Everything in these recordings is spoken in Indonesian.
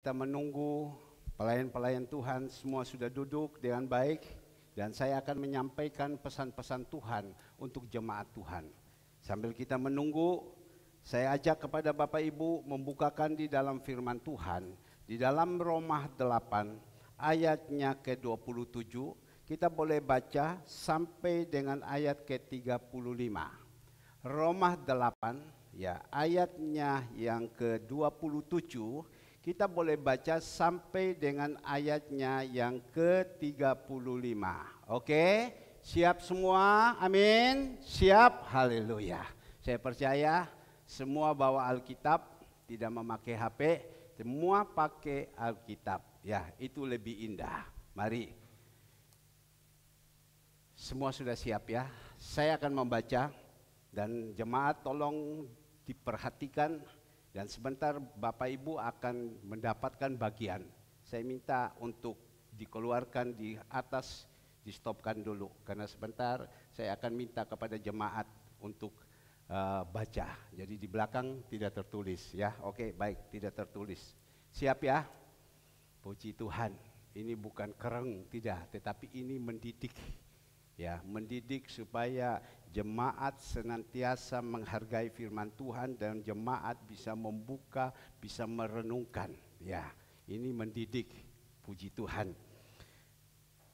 Kita menunggu pelayan-pelayan Tuhan semua sudah duduk dengan baik dan saya akan menyampaikan pesan-pesan Tuhan untuk jemaat Tuhan. Sambil kita menunggu, saya ajak kepada Bapak Ibu membukakan di dalam firman Tuhan di dalam Roma 8 ayatnya ke-27. Kita boleh baca sampai dengan ayat ke-35. Roma 8 ya, ayatnya yang ke-27. Kita boleh baca sampai dengan ayatnya yang ke-35. Oke? Siap semua? Amin. Siap? Haleluya. Saya percaya semua bawa Alkitab, tidak memakai HP, semua pakai Alkitab. Ya, itu lebih indah. Mari. Semua sudah siap ya? Saya akan membaca dan jemaat tolong diperhatikan. Dan sebentar Bapak Ibu akan mendapatkan bagian. Saya minta untuk dikeluarkan di atas, di-stopkan dulu. Karena sebentar saya akan minta kepada jemaat untuk baca. Jadi di belakang tidak tertulis ya. Oke, baik, tidak tertulis. Siap ya? Puji Tuhan. Ini bukan kereng, tidak. Tetapi ini mendidik. Ya, mendidik supaya jemaat senantiasa menghargai firman Tuhan dan jemaat bisa membuka, bisa merenungkan. Ya, ini mendidik. Puji Tuhan.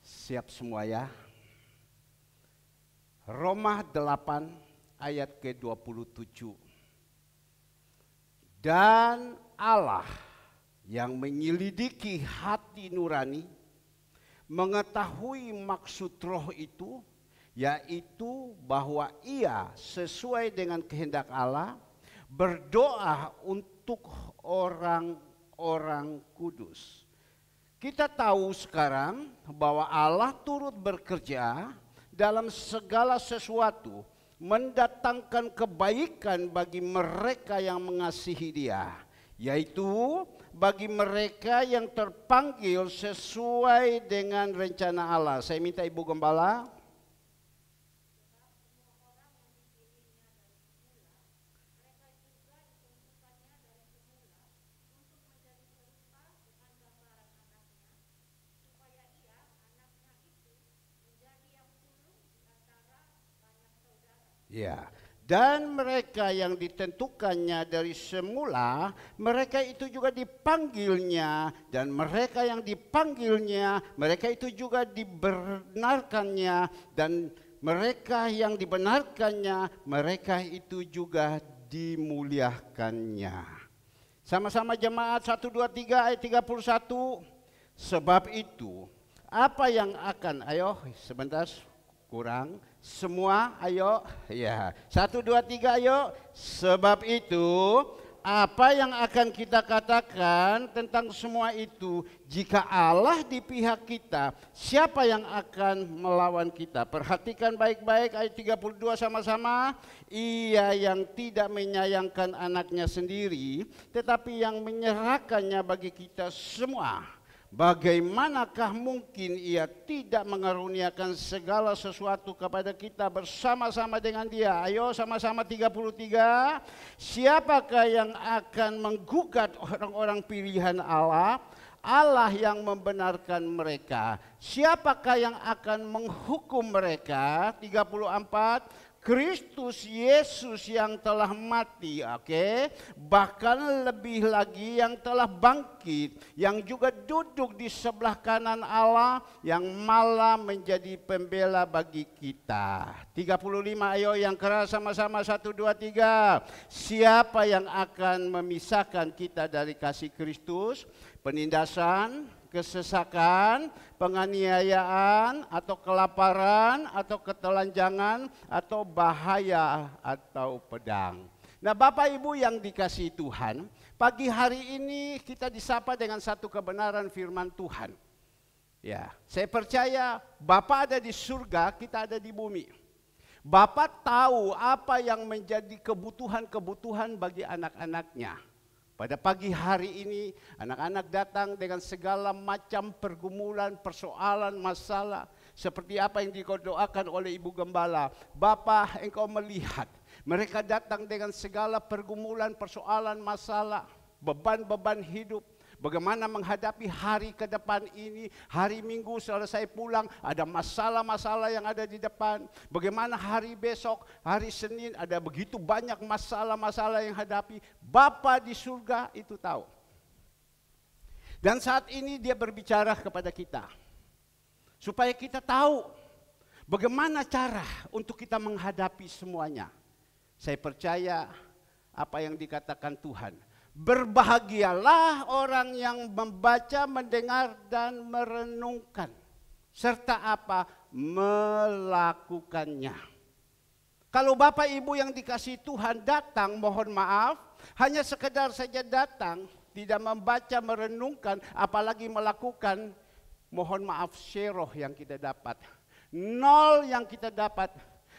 Siap semua ya. Roma 8 ayat ke-27. Dan Allah yang menyelidiki hati nurani mengetahui maksud roh itu, yaitu bahwa ia sesuai dengan kehendak Allah berdoa untuk orang-orang kudus. Kita tahu sekarang bahwa Allah turut bekerja dalam segala sesuatu, mendatangkan kebaikan bagi mereka yang mengasihi Dia, yaitu bagi mereka yang terpanggil sesuai dengan rencana Allah. Saya minta Ibu Gembala. Ya. Dan mereka yang ditentukannya dari semula, mereka itu juga dipanggilnya. Dan mereka yang dipanggilnya, mereka itu juga dibenarkannya. Dan mereka yang dibenarkannya, mereka itu juga dimuliakannya. Sama-sama jemaat 1, 2, 3 ayat 31. Sebab itu, apa yang akan, ayo sebentar kurang. Semua ayo ya 1, 2, 3 ayo. Sebab itu apa yang akan kita katakan tentang semua itu? Jika Allah di pihak kita, siapa yang akan melawan kita? Perhatikan baik-baik ayat 32 sama-sama. Ia yang tidak menyayangkan anaknya sendiri, tetapi yang menyerahkannya bagi kita semua. Bagaimanakah mungkin ia tidak mengaruniakan segala sesuatu kepada kita bersama-sama dengan Dia? Ayo sama-sama 33. Siapakah yang akan menggugat orang-orang pilihan Allah? Allah yang membenarkan mereka. Siapakah yang akan menghukum mereka? 34. Kristus Yesus yang telah mati, oke? Bahkan lebih lagi yang telah bangkit, yang juga duduk di sebelah kanan Allah, yang malah menjadi pembela bagi kita. 35 ayo yang keras sama-sama 1, 2, 3. Siapa yang akan memisahkan kita dari kasih Kristus? Penindasan, kesesakan, penganiayaan, atau kelaparan, atau ketelanjangan, atau bahaya, atau pedang. Nah Bapak Ibu yang dikasihi Tuhan, pagi hari ini kita disapa dengan satu kebenaran firman Tuhan. Ya, saya percaya Bapa ada di surga, kita ada di bumi. Bapak tahu apa yang menjadi kebutuhan-kebutuhan bagi anak-anaknya. Pada pagi hari ini anak-anak datang dengan segala macam pergumulan, persoalan, masalah. Seperti apa yang didoakan oleh Ibu Gembala. Bapa, Engkau melihat mereka datang dengan segala pergumulan, persoalan, masalah, beban-beban hidup. bagaimana menghadapi hari ke depan ini. Hari Minggu selesai pulang, ada masalah-masalah yang ada di depan. Bagaimana hari besok, hari Senin, ada begitu banyak masalah-masalah yang hadapi. Bapa di surga itu tahu. Dan saat ini dia berbicara kepada kita, supaya kita tahu bagaimana cara untuk kita menghadapi semuanya. Saya percaya apa yang dikatakan Tuhan. Berbahagialah orang yang membaca, mendengar, dan merenungkan. Serta apa? Melakukannya. Kalau Bapak Ibu yang dikasihi Tuhan datang, mohon maaf, hanya sekedar saja datang, tidak membaca, merenungkan, apalagi melakukan, mohon maaf, zero yang kita dapat. Nol yang kita dapat.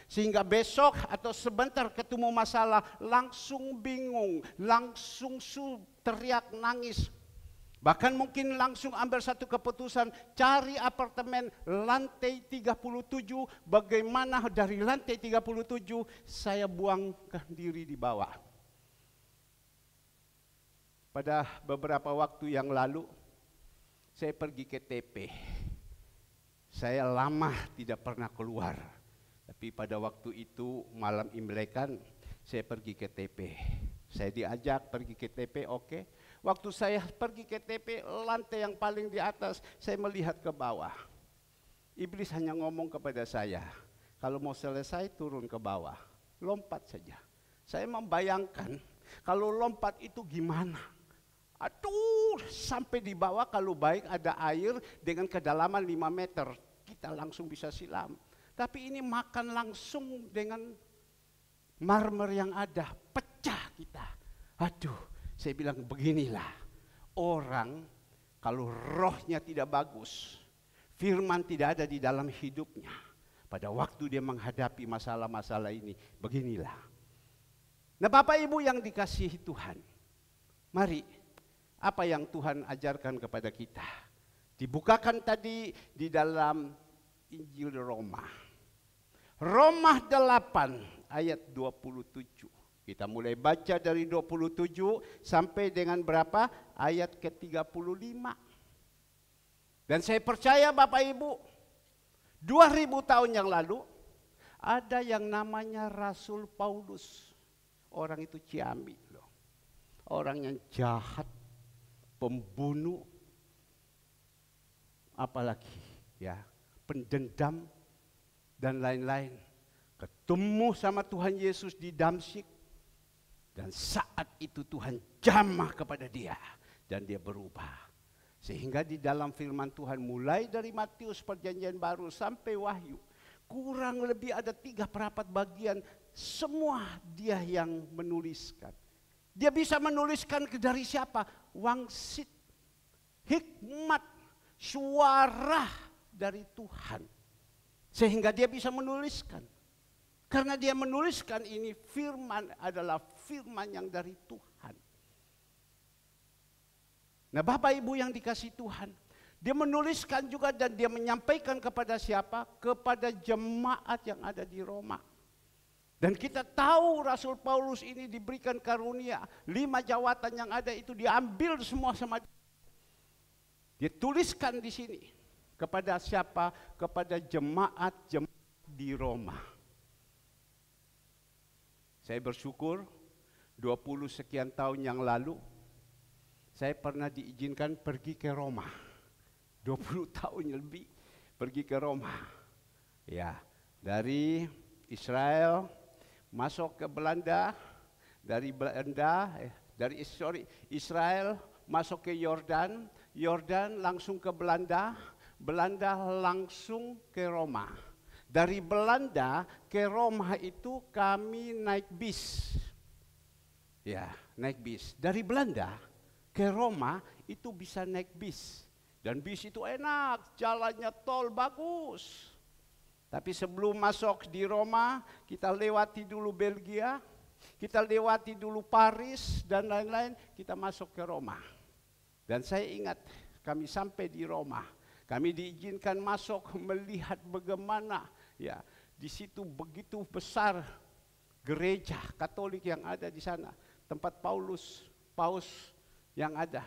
Sehingga besok atau sebentar ketemu masalah langsung bingung, langsung teriak nangis. Bahkan mungkin langsung ambil satu keputusan, cari apartemen lantai 37, bagaimana dari lantai 37 saya buangkan diri di bawah. Pada beberapa waktu yang lalu, saya pergi ke TP. Saya lama tidak pernah keluar. Tapi pada waktu itu malam Imlekan saya pergi ke TP. Saya diajak pergi ke TP, oke. Waktu saya pergi ke TP, lantai yang paling di atas, saya melihat ke bawah. Iblis hanya ngomong kepada saya, kalau mau selesai turun ke bawah, lompat saja. Saya membayangkan kalau lompat itu gimana. Aduh, sampai di bawah kalau baik ada air dengan kedalaman 5 meter, kita langsung bisa silam. Tapi ini makan langsung dengan marmer yang ada, pecah kita. Aduh, saya bilang beginilah, orang kalau rohnya tidak bagus, firman tidak ada di dalam hidupnya, pada waktu dia menghadapi masalah-masalah ini, beginilah. Nah Bapak Ibu yang dikasihi Tuhan, mari apa yang Tuhan ajarkan kepada kita. Dibukakan tadi di dalam Injil Roma. Roma 8 ayat 27. Kita mulai baca dari 27 sampai dengan berapa? Ayat ke-35. Dan saya percaya Bapak Ibu, 2000 tahun yang lalu ada yang namanya Rasul Paulus. Orang itu ciamik loh. Orang yang jahat, pembunuh, apalagi ya, pendendam dan lain-lain. Ketemu sama Tuhan Yesus di Damsyik, dan saat itu Tuhan jamah kepada dia dan dia berubah. Sehingga di dalam firman Tuhan mulai dari Matius perjanjian baru sampai Wahyu, kurang lebih ada 3/4 bagian semua dia yang menuliskan. Dia bisa menuliskan dari siapa? Wangsit, hikmat, suara dari Tuhan. Sehingga dia bisa menuliskan. Karena dia menuliskan ini, firman adalah firman yang dari Tuhan. Nah Bapak Ibu yang dikasihi Tuhan, dia menuliskan juga dan dia menyampaikan kepada siapa? Kepada jemaat yang ada di Roma. Dan kita tahu Rasul Paulus ini diberikan karunia, 5 jawatan yang ada itu diambil semua sama dia. Dia tuliskan di sini. Kepada siapa? Kepada jemaat-jemaat di Roma. Saya bersyukur 20 sekian tahun yang lalu saya pernah diizinkan pergi ke Roma. 20 tahun lebih pergi ke Roma. Ya, dari Israel masuk ke Belanda, dari Israel masuk ke Yordan, Yordan langsung ke Belanda, Belanda langsung ke Roma. Dari Belanda ke Roma itu kami naik bis. Ya, naik bis. Dari Belanda ke Roma itu bisa naik bis. Dan bis itu enak, jalannya tol bagus. Tapi sebelum masuk di Roma, kita lewati dulu Belgia, kita lewati dulu Paris dan lain-lain, kita masuk ke Roma. Dan saya ingat kami sampai di Roma. Kami diizinkan masuk melihat bagaimana ya di situ begitu besar gereja Katolik yang ada di sana, tempat Paus yang ada.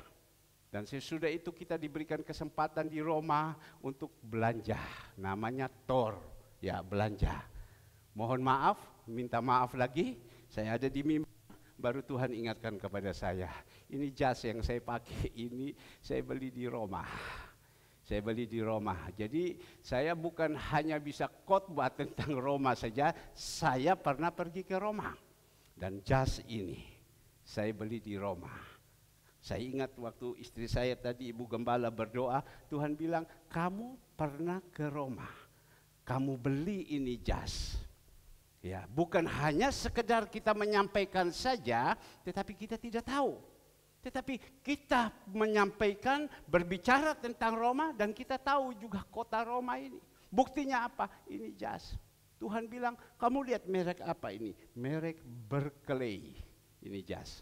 Dan sesudah itu kita diberikan kesempatan di Roma untuk belanja, namanya Tor, ya belanja. Mohon maaf, minta maaf lagi, saya ada di mimpi, baru Tuhan ingatkan kepada saya, ini jas yang saya pakai ini saya beli di Roma. Saya beli di Roma. Jadi saya bukan hanya bisa khotbah tentang Roma saja, saya pernah pergi ke Roma. Dan jas ini saya beli di Roma. Saya ingat waktu istri saya tadi, Ibu Gembala berdoa, Tuhan bilang, kamu pernah ke Roma, kamu beli ini jas. Ya, bukan hanya sekedar kita menyampaikan saja, tetapi kita tidak tahu. Tetapi kita menyampaikan, berbicara tentang Roma, dan kita tahu juga kota Roma ini. Buktinya apa? Ini jas. Tuhan bilang, kamu lihat merek apa ini? Merek Berkeley. Ini jas.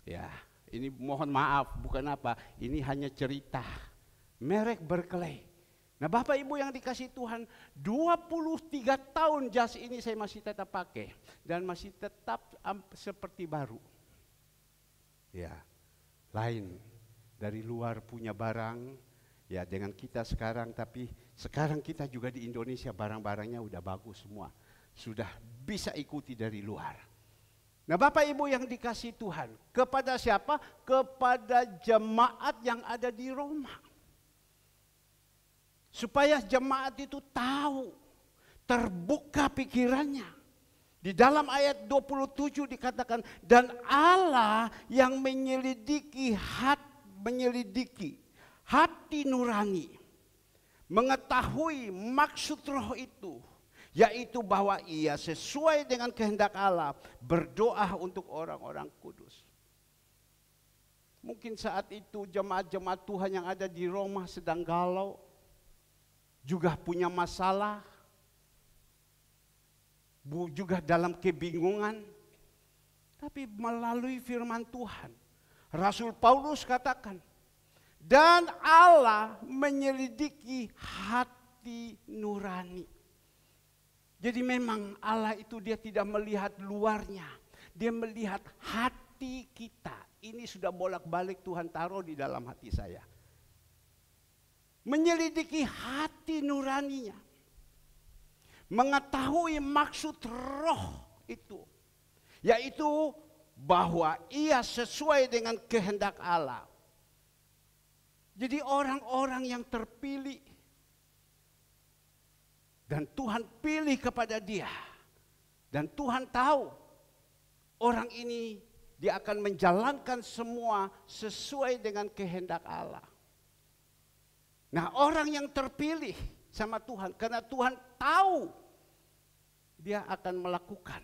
Ya. Ini mohon maaf, bukan apa, ini hanya cerita. Merek Berkeley. Nah Bapak Ibu yang dikasih Tuhan, 23 tahun jas ini saya masih tetap pakai. Dan masih tetap seperti baru. Ya, lain dari luar punya barang, ya dengan kita sekarang, tapi sekarang kita juga di Indonesia barang-barangnya udah bagus semua. Sudah bisa ikuti dari luar. Nah Bapak Ibu yang dikasih Tuhan, kepada siapa? Kepada jemaat yang ada di Roma. Supaya jemaat itu tahu, terbuka pikirannya. Di dalam ayat 27 dikatakan, dan Allah yang menyelidiki hati nurani, mengetahui maksud roh itu, yaitu bahwa ia sesuai dengan kehendak Allah berdoa untuk orang-orang kudus. Mungkin saat itu jemaat-jemaat Tuhan yang ada di Roma sedang galau, juga punya masalah, juga dalam kebingungan. Tapi melalui firman Tuhan, Rasul Paulus katakan, dan Allah menyelidiki hati nurani. Jadi memang Allah itu dia tidak melihat luarnya, dia melihat hati kita. Ini sudah bolak-balik Tuhan taruh di dalam hati saya. Menyelidiki hati nuraninya, mengetahui maksud roh itu, yaitu bahwa ia sesuai dengan kehendak Allah. Jadi orang-orang yang terpilih, dan Tuhan pilih kepada dia. Dan Tuhan tahu orang ini dia akan menjalankan semua sesuai dengan kehendak Allah. Nah orang yang terpilih sama Tuhan, karena Tuhan tahu dia akan melakukan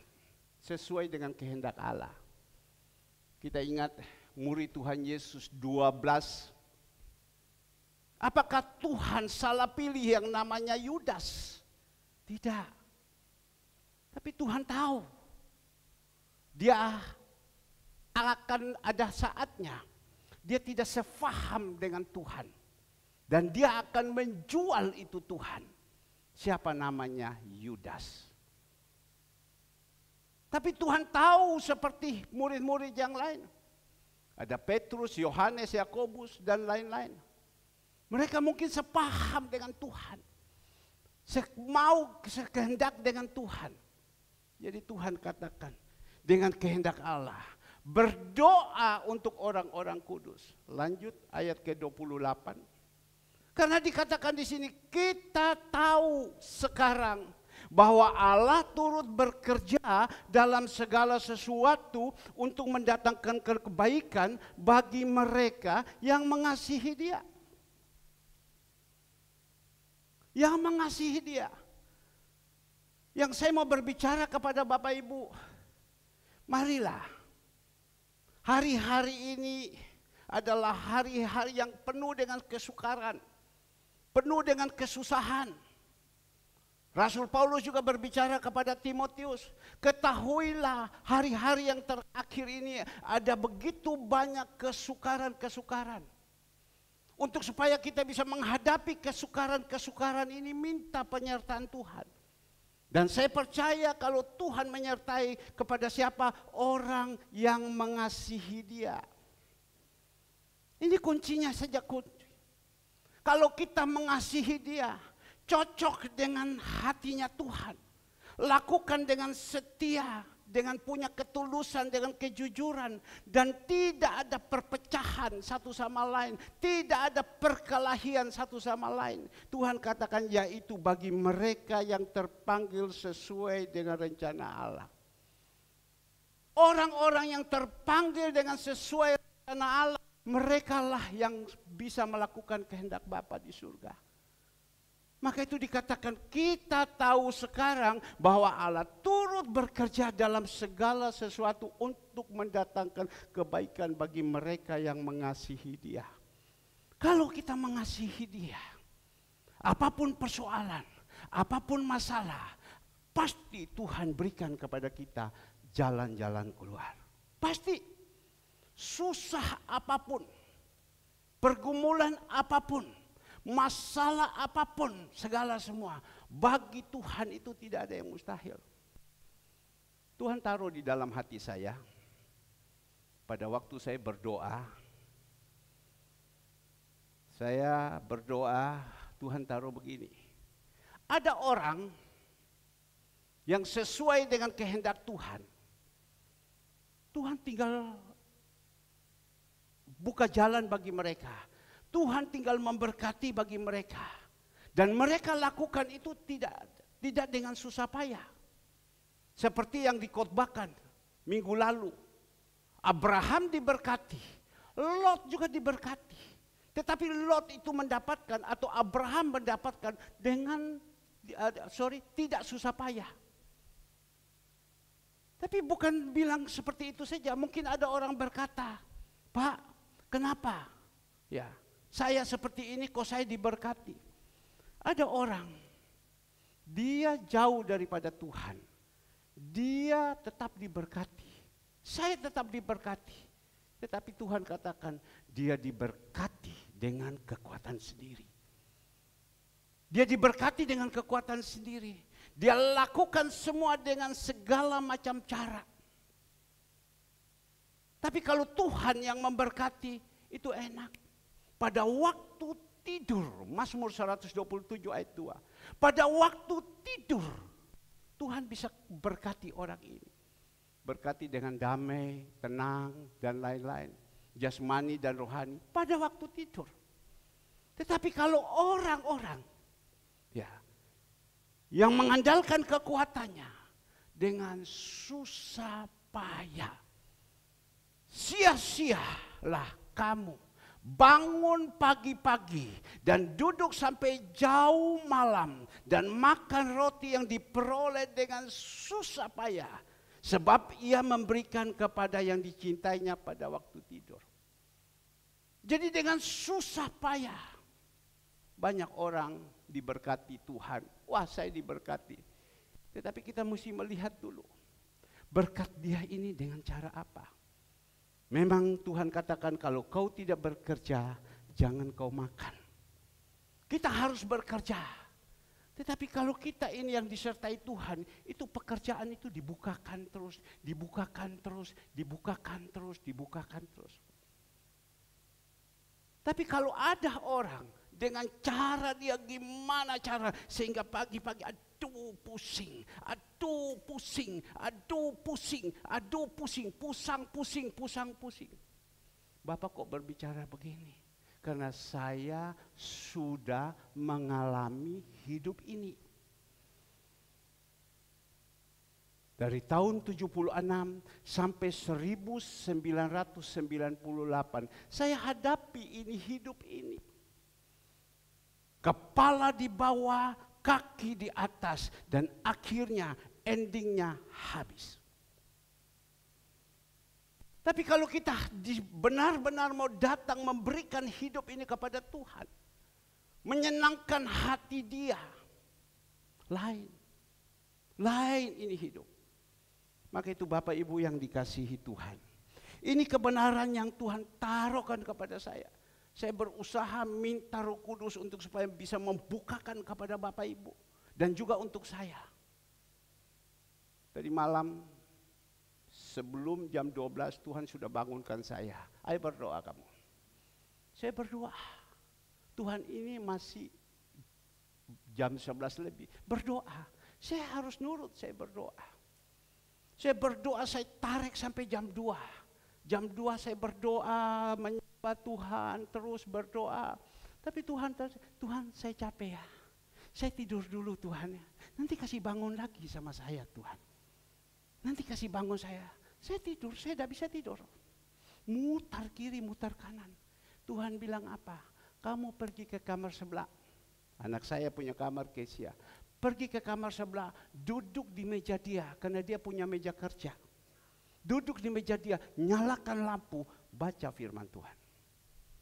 sesuai dengan kehendak Allah. Kita ingat murid Tuhan Yesus 12. Apakah Tuhan salah pilih yang namanya Yudas? Tidak. Tapi Tuhan tahu. Dia akan ada saatnya dia tidak sefaham dengan Tuhan. Dan dia akan menjual itu Tuhan. Siapa namanya? Yudas. Tapi Tuhan tahu seperti murid-murid yang lain. Ada Petrus, Yohanes, Yakobus dan lain-lain. Mereka mungkin sepaham dengan Tuhan. Mau sekehendak dengan Tuhan. Jadi Tuhan katakan, dengan kehendak Allah, berdoa untuk orang-orang kudus. Lanjut ayat ke-28. Karena dikatakan di sini, kita tahu sekarang bahwa Allah turut bekerja dalam segala sesuatu untuk mendatangkan kebaikan bagi mereka yang mengasihi Dia. Yang mengasihi Dia. Yang saya mau berbicara kepada Bapak Ibu, marilah hari-hari ini adalah hari-hari yang penuh dengan kesukaran, penuh dengan kesusahan. Rasul Paulus juga berbicara kepada Timotius, ketahuilah hari-hari yang terakhir ini ada begitu banyak kesukaran-kesukaran. Untuk supaya kita bisa menghadapi kesukaran-kesukaran ini, minta penyertaan Tuhan. Dan saya percaya kalau Tuhan menyertai kepada siapa? Orang yang mengasihi Dia. Ini kuncinya saja kunci. Kalau kita mengasihi dia, cocok dengan hatinya Tuhan. Lakukan dengan setia, dengan punya ketulusan, dengan kejujuran. Dan tidak ada perpecahan satu sama lain. Tidak ada perkelahian satu sama lain. Tuhan katakan yaitu bagi mereka yang terpanggil sesuai dengan rencana Allah. Orang-orang yang terpanggil dengan sesuai rencana Allah, merekalah yang bisa melakukan kehendak Bapa di surga. Maka itu dikatakan kita tahu sekarang bahwa Allah turut bekerja dalam segala sesuatu untuk mendatangkan kebaikan bagi mereka yang mengasihi Dia. Kalau kita mengasihi Dia, apapun persoalan, apapun masalah, pasti Tuhan berikan kepada kita jalan-jalan keluar. Pasti. Susah apapun, pergumulan apapun, masalah apapun, segala semua, bagi Tuhan itu tidak ada yang mustahil. Tuhan taruh di dalam hati saya, pada waktu saya berdoa, Tuhan taruh begini. Ada orang yang sesuai dengan kehendak Tuhan, Tuhan tinggal buka jalan bagi mereka. Tuhan tinggal memberkati bagi mereka. Dan mereka lakukan itu tidak dengan susah payah. Seperti yang dikhotbahkan minggu lalu. Abraham diberkati, Lot juga diberkati. Tetapi Lot itu mendapatkan atau Abraham mendapatkan dengan tidak susah payah. Tapi bukan bilang seperti itu saja. Mungkin ada orang berkata, Pak, kenapa? Ya, saya seperti ini kok saya diberkati. Ada orang, dia jauh daripada Tuhan. Dia tetap diberkati. Saya tetap diberkati. Tetapi Tuhan katakan, dia diberkati dengan kekuatan sendiri. Dia diberkati dengan kekuatan sendiri. Dia lakukan semua dengan segala macam cara. Tapi kalau Tuhan yang memberkati, itu enak. Pada waktu tidur, Mazmur 127 ayat 2. Pada waktu tidur, Tuhan bisa berkati orang ini. Berkati dengan damai, tenang, dan lain-lain. Jasmani dan rohani, pada waktu tidur. Tetapi kalau orang-orang yang mengandalkan kekuatannya dengan susah payah, sia-sialah kamu bangun pagi-pagi dan duduk sampai jauh malam dan makan roti yang diperoleh dengan susah payah, sebab ia memberikan kepada yang dicintainya pada waktu tidur. Jadi dengan susah payah banyak orang diberkati Tuhan. Wah, saya diberkati. Tetapi kita mesti melihat dulu, berkat dia ini dengan cara apa? Memang Tuhan katakan kalau kau tidak bekerja, jangan kau makan. Kita harus bekerja. Tetapi kalau kita ini yang disertai Tuhan, itu pekerjaan itu dibukakan terus, dibukakan terus, dibukakan terus, dibukakan terus. Tapi kalau ada orang dengan cara dia gimana cara sehingga pagi-pagi aduh pusing, aduh pusing, aduh pusing, aduh pusing, pusang pusing, pusang pusing. Bapak kok berbicara begini? Karena saya sudah mengalami hidup ini. Dari tahun 76 sampai 1998 saya hadapi ini hidup ini. Kepala di bawah, kaki di atas, dan akhirnya endingnya habis. Tapi kalau kita benar-benar mau datang memberikan hidup ini kepada Tuhan, menyenangkan hati Dia, lain ini hidup. Maka itu Bapak Ibu yang dikasihi Tuhan, ini kebenaran yang Tuhan taruhkan kepada saya. Saya berusaha minta Roh Kudus untuk supaya bisa membukakan kepada Bapak Ibu dan juga untuk saya. Tadi malam sebelum jam 12 Tuhan sudah bangunkan saya. Ayo berdoa kamu. Saya berdoa. Tuhan, ini masih jam 11 lebih. Berdoa. Saya harus nurut, saya berdoa. Saya berdoa, saya tarik sampai jam 2. Jam 2 saya berdoa, menyembah Tuhan, terus berdoa. Tapi Tuhan saya capek ya. Saya tidur dulu Tuhan ya. Nanti kasih bangun lagi sama saya Tuhan. Nanti kasih bangun saya. Saya tidur, saya tidak bisa tidur. Mutar kiri, mutar kanan. Tuhan bilang apa? Kamu pergi ke kamar sebelah. Anak saya punya kamar Kesia. Pergi ke kamar sebelah, duduk di meja dia, karena dia punya meja kerja. Duduk di meja dia, nyalakan lampu, baca firman Tuhan.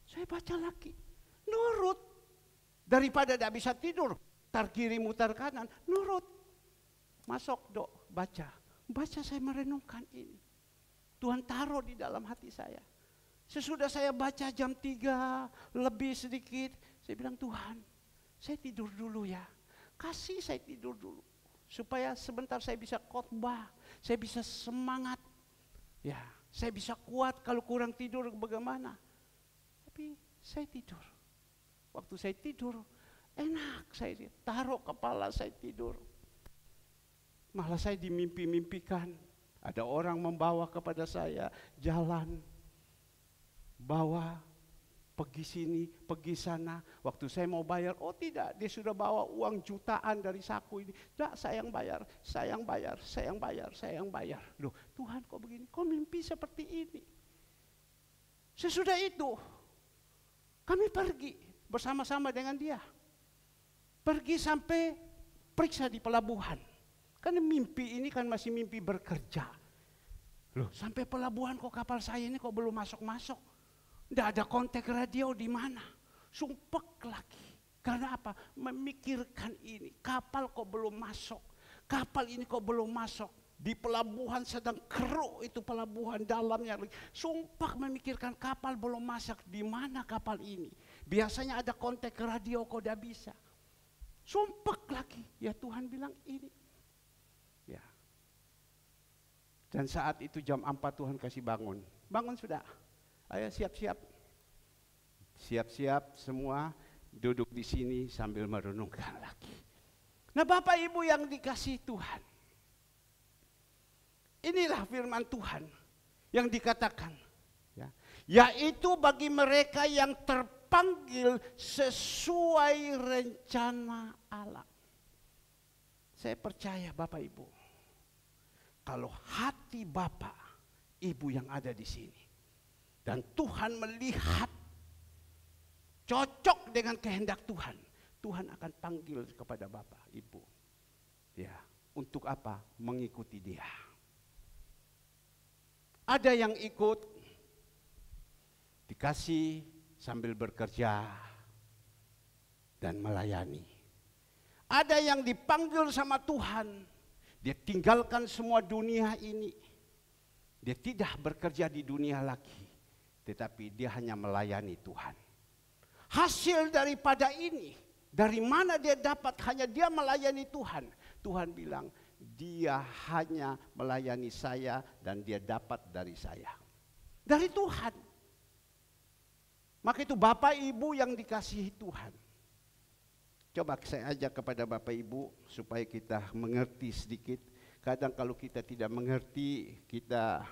Saya baca lagi, nurut. Daripada tidak bisa tidur, mutar kiri, mutar kanan, nurut. Masuk baca. Baca, saya merenungkan ini. Tuhan taruh di dalam hati saya. Sesudah saya baca jam 3, lebih sedikit, saya bilang, Tuhan, saya tidur dulu ya. Kasih saya tidur dulu. Supaya sebentar saya bisa khotbah, saya bisa semangat. Ya, saya bisa kuat. Kalau kurang tidur bagaimana? Tapi saya tidur. Waktu saya tidur, enak saya taruh kepala saya tidur. Malah saya dimimpi-mimpikan. Ada orang membawa kepada saya jalan, bawa, pergi sini, pergi sana. Waktu saya mau bayar, oh tidak, dia sudah bawa uang jutaan dari saku ini. Tidak, saya yang bayar, saya yang bayar, saya yang bayar, saya yang bayar. Loh, Tuhan kok begini? Kok mimpi seperti ini? Sesudah itu, kami pergi bersama-sama dengan dia. Pergi sampai periksa di pelabuhan. Karena mimpi ini kan masih mimpi bekerja. Loh, sampai pelabuhan kok kapal saya ini kok belum masuk-masuk. Tidak ada kontak radio di mana. Sumpek lagi. Karena apa? Memikirkan ini. Kapal kok belum masuk. Kapal ini kok belum masuk. Di pelabuhan sedang keruh itu pelabuhan dalamnya. Sumpah memikirkan kapal belum masuk. Di mana kapal ini? Biasanya ada kontak radio kok tidak bisa. Sumpek lagi. Ya Tuhan bilang ini. Ya. Dan saat itu jam 4 Tuhan kasih bangun. Bangun sudah. Ayo siap-siap. Siap-siap semua duduk di sini sambil merenungkan lagi. Nah Bapak Ibu yang dikasihi Tuhan. Inilah firman Tuhan yang dikatakan. Ya, yaitu bagi mereka yang terpanggil sesuai rencana Allah. Saya percaya Bapak Ibu. Kalau hati Bapak, Ibu yang ada di sini. Dan Tuhan melihat cocok dengan kehendak Tuhan. Tuhan akan panggil kepada Bapak, Ibu. Ya, untuk apa? Mengikuti Dia. Ada yang ikut dikasih sambil bekerja dan melayani. Ada yang dipanggil sama Tuhan. Dia tinggalkan semua dunia ini. Dia tidak bekerja di dunia lagi. Tetapi dia hanya melayani Tuhan. Hasil daripada ini, dari mana dia dapat? Hanya dia melayani Tuhan. Tuhan bilang, dia hanya melayani saya dan dia dapat dari saya. Dari Tuhan. Maka itu Bapak Ibu yang dikasihi Tuhan. Coba saya ajak kepada Bapak Ibu supaya kita mengerti sedikit. Kadang kalau kita tidak mengerti, kita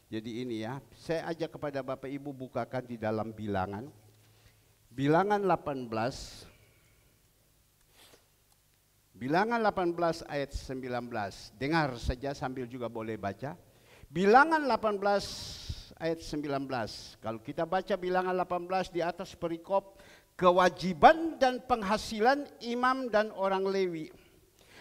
jadi ini ya. Saya ajak kepada Bapak Ibu bukakan di dalam Bilangan. Bilangan 18. Bilangan 18 ayat 19. Dengar saja sambil juga boleh baca. Bilangan 18 ayat 19. Kalau kita baca Bilangan 18 di atas perikop kewajiban dan penghasilan imam dan orang Lewi.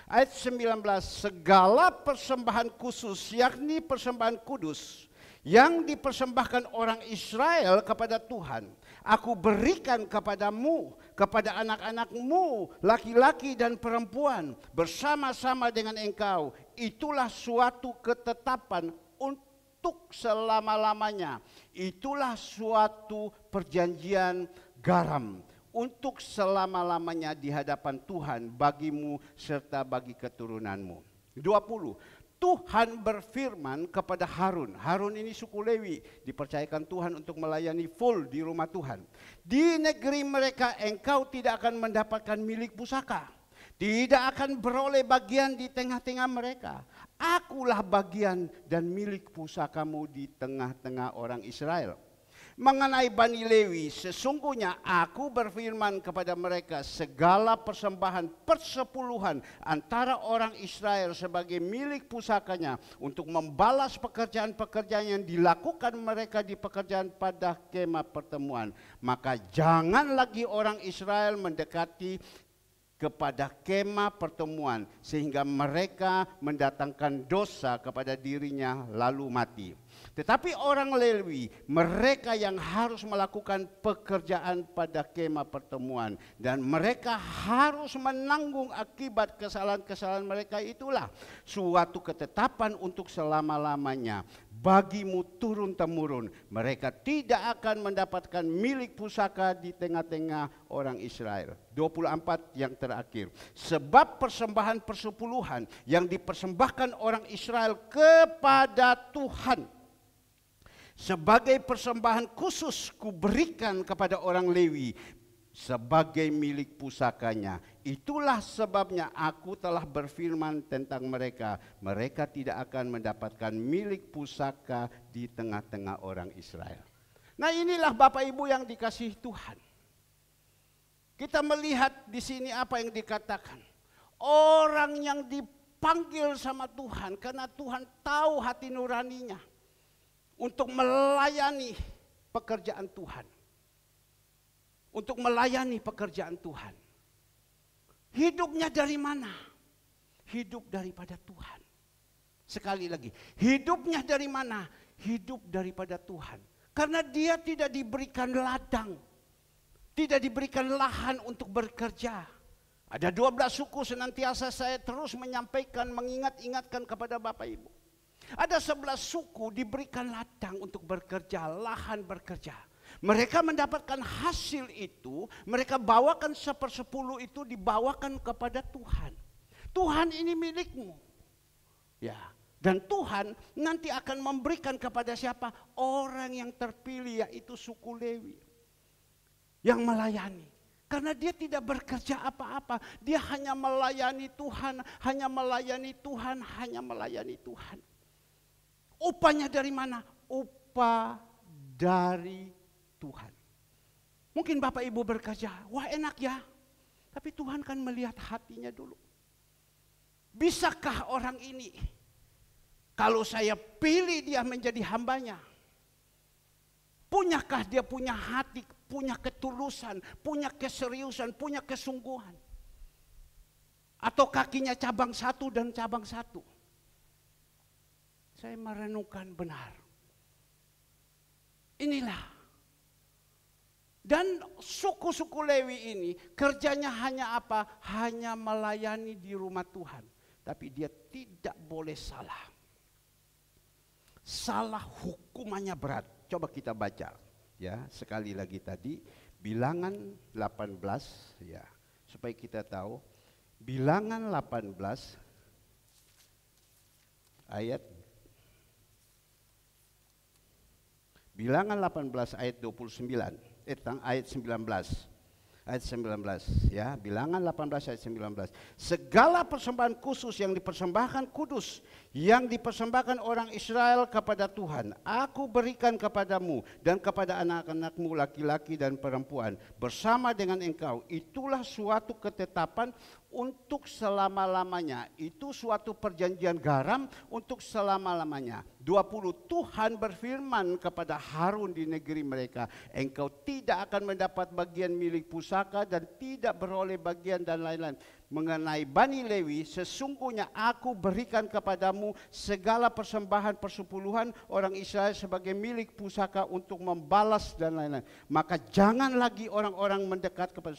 Ayat 19, segala persembahan khusus yakni persembahan kudus yang dipersembahkan orang Israel kepada Tuhan, aku berikan kepadamu, kepada anak-anakmu, laki-laki dan perempuan, bersama-sama dengan engkau. Itulah suatu ketetapan untuk selama-lamanya. Itulah suatu perjanjian garam untuk selama-lamanya di hadapan Tuhan bagimu serta bagi keturunanmu. 20. Tuhan berfirman kepada Harun. Harun ini suku Lewi, dipercayakan Tuhan untuk melayani full di rumah Tuhan. Di negeri mereka engkau tidak akan mendapatkan milik pusaka. Tidak akan beroleh bagian di tengah-tengah mereka. Akulah bagian dan milik pusakamu di tengah-tengah orang Israel. Mengenai Bani Lewi, sesungguhnya aku berfirman kepada mereka, segala persembahan persepuluhan antara orang Israel sebagai milik pusakanya untuk membalas pekerjaan-pekerjaan yang dilakukan mereka di pekerjaan pada kemah pertemuan. Maka jangan lagi orang Israel mendekati kepada kemah pertemuan sehingga mereka mendatangkan dosa kepada dirinya lalu mati. Tetapi orang Lewi, mereka yang harus melakukan pekerjaan pada kemah pertemuan dan mereka harus menanggung akibat kesalahan-kesalahan mereka, itulah suatu ketetapan untuk selama-lamanya. Bagimu turun-temurun, mereka tidak akan mendapatkan milik pusaka di tengah-tengah orang Israel. 24 yang terakhir. Sebab persembahan persepuluhan yang dipersembahkan orang Israel kepada Tuhan sebagai persembahan khusus kuberikan kepada orang Lewi sebagai milik pusakanya. Itulah sebabnya aku telah berfirman tentang mereka. Mereka tidak akan mendapatkan milik pusaka di tengah-tengah orang Israel. Nah, inilah Bapak Ibu yang dikasihi Tuhan. Kita melihat di sini apa yang dikatakan. Orang yang dipanggil sama Tuhan karena Tuhan tahu hati nuraninya untuk melayani pekerjaan Tuhan. Untuk melayani pekerjaan Tuhan. Hidupnya dari mana? Hidup daripada Tuhan. Sekali lagi, hidupnya dari mana? Hidup daripada Tuhan. Karena dia tidak diberikan ladang, tidak diberikan lahan untuk bekerja. Ada 12 suku, senantiasa saya terus menyampaikan, mengingat-ingatkan kepada Bapak Ibu. Ada 11 suku diberikan ladang untuk bekerja, lahan bekerja. Mereka mendapatkan hasil itu, mereka bawakan 1/10 itu dibawakan kepada Tuhan. Tuhan ini milikmu. Ya, dan Tuhan nanti akan memberikan kepada siapa? Orang yang terpilih, yaitu suku Lewi. Yang melayani. Karena dia tidak bekerja apa-apa, dia hanya melayani Tuhan, hanya melayani Tuhan, hanya melayani Tuhan. Upahnya dari mana? Upah dari Tuhan. Mungkin Bapak Ibu berkata, wah enak ya. Tapi Tuhan kan melihat hatinya dulu. Bisakah orang ini, kalau saya pilih dia menjadi hambanya, punyakah dia punya hati, punya ketulusan, punya keseriusan, punya kesungguhan? Atau kakinya cabang satu dan cabang satu? Saya merenungkan benar. Inilah. Dan suku-suku Lewi ini kerjanya hanya apa? Hanya melayani di rumah Tuhan. Tapi dia tidak boleh salah. Salah hukumannya berat. Coba kita baca. Ya, sekali lagi tadi Bilangan 18 ya. Supaya kita tahu Bilangan 18 ayat Bilangan 18 ayat 29, ayat 19. Ayat 19 ya, Bilangan 18 ayat 19. Segala persembahan khusus yang dipersembahkan kudus, yang dipersembahkan orang Israel kepada Tuhan, aku berikan kepadamu dan kepada anak-anakmu laki-laki dan perempuan bersama dengan engkau. Itulah suatu ketetapan untuk selama-lamanya. Itu suatu perjanjian garam untuk selama-lamanya. 20, Tuhan berfirman kepada Harun di negeri mereka, engkau tidak akan mendapat bagian milik pusaka dan tidak beroleh bagian dan lain-lain. Mengenai Bani Lewi, sesungguhnya aku berikan kepadamu segala persembahan persepuluhan orang Israel sebagai milik pusaka untuk membalas dan lain-lain. Maka jangan lagi orang-orang mendekat kepada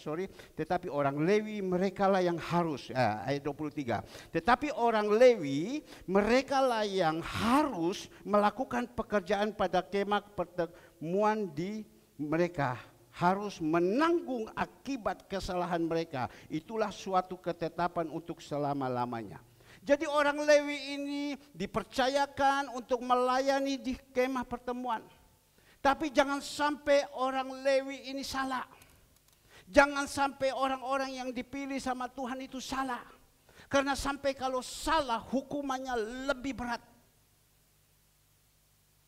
tetapi orang Lewi merekalah yang harus, ayat 23. Tetapi orang Lewi merekalah yang harus melakukan pekerjaan pada kemah pertemuan di mereka. Harus menanggung akibat kesalahan mereka. Itulah suatu ketetapan untuk selama-lamanya. Jadi orang Lewi ini dipercayakan untuk melayani di kemah pertemuan. Tapi jangan sampai orang Lewi ini salah. Jangan sampai orang-orang yang dipilih sama Tuhan itu salah. Karena sampai kalau salah hukumannya lebih berat.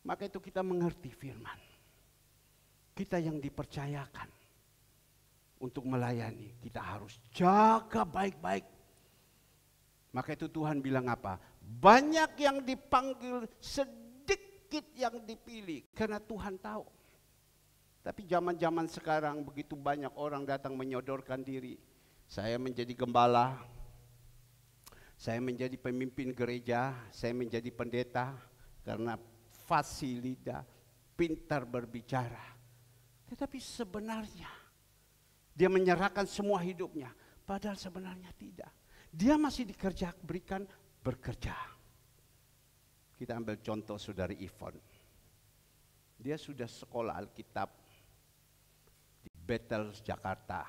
Maka itu kita mengerti firman. Kita yang dipercayakan untuk melayani, kita harus jaga baik-baik. Maka itu Tuhan bilang apa? Banyak yang dipanggil, sedikit yang dipilih. Karena Tuhan tahu. Tapi zaman-zaman sekarang begitu banyak orang datang menyodorkan diri. Saya menjadi gembala, saya menjadi pemimpin gereja, saya menjadi pendeta karena fasih lidah, pintar berbicara. Tetapi sebenarnya dia menyerahkan semua hidupnya, padahal sebenarnya tidak. Dia masih berikan bekerja. Kita ambil contoh saudari Ivon. Dia sudah sekolah Alkitab di Bethel, Jakarta.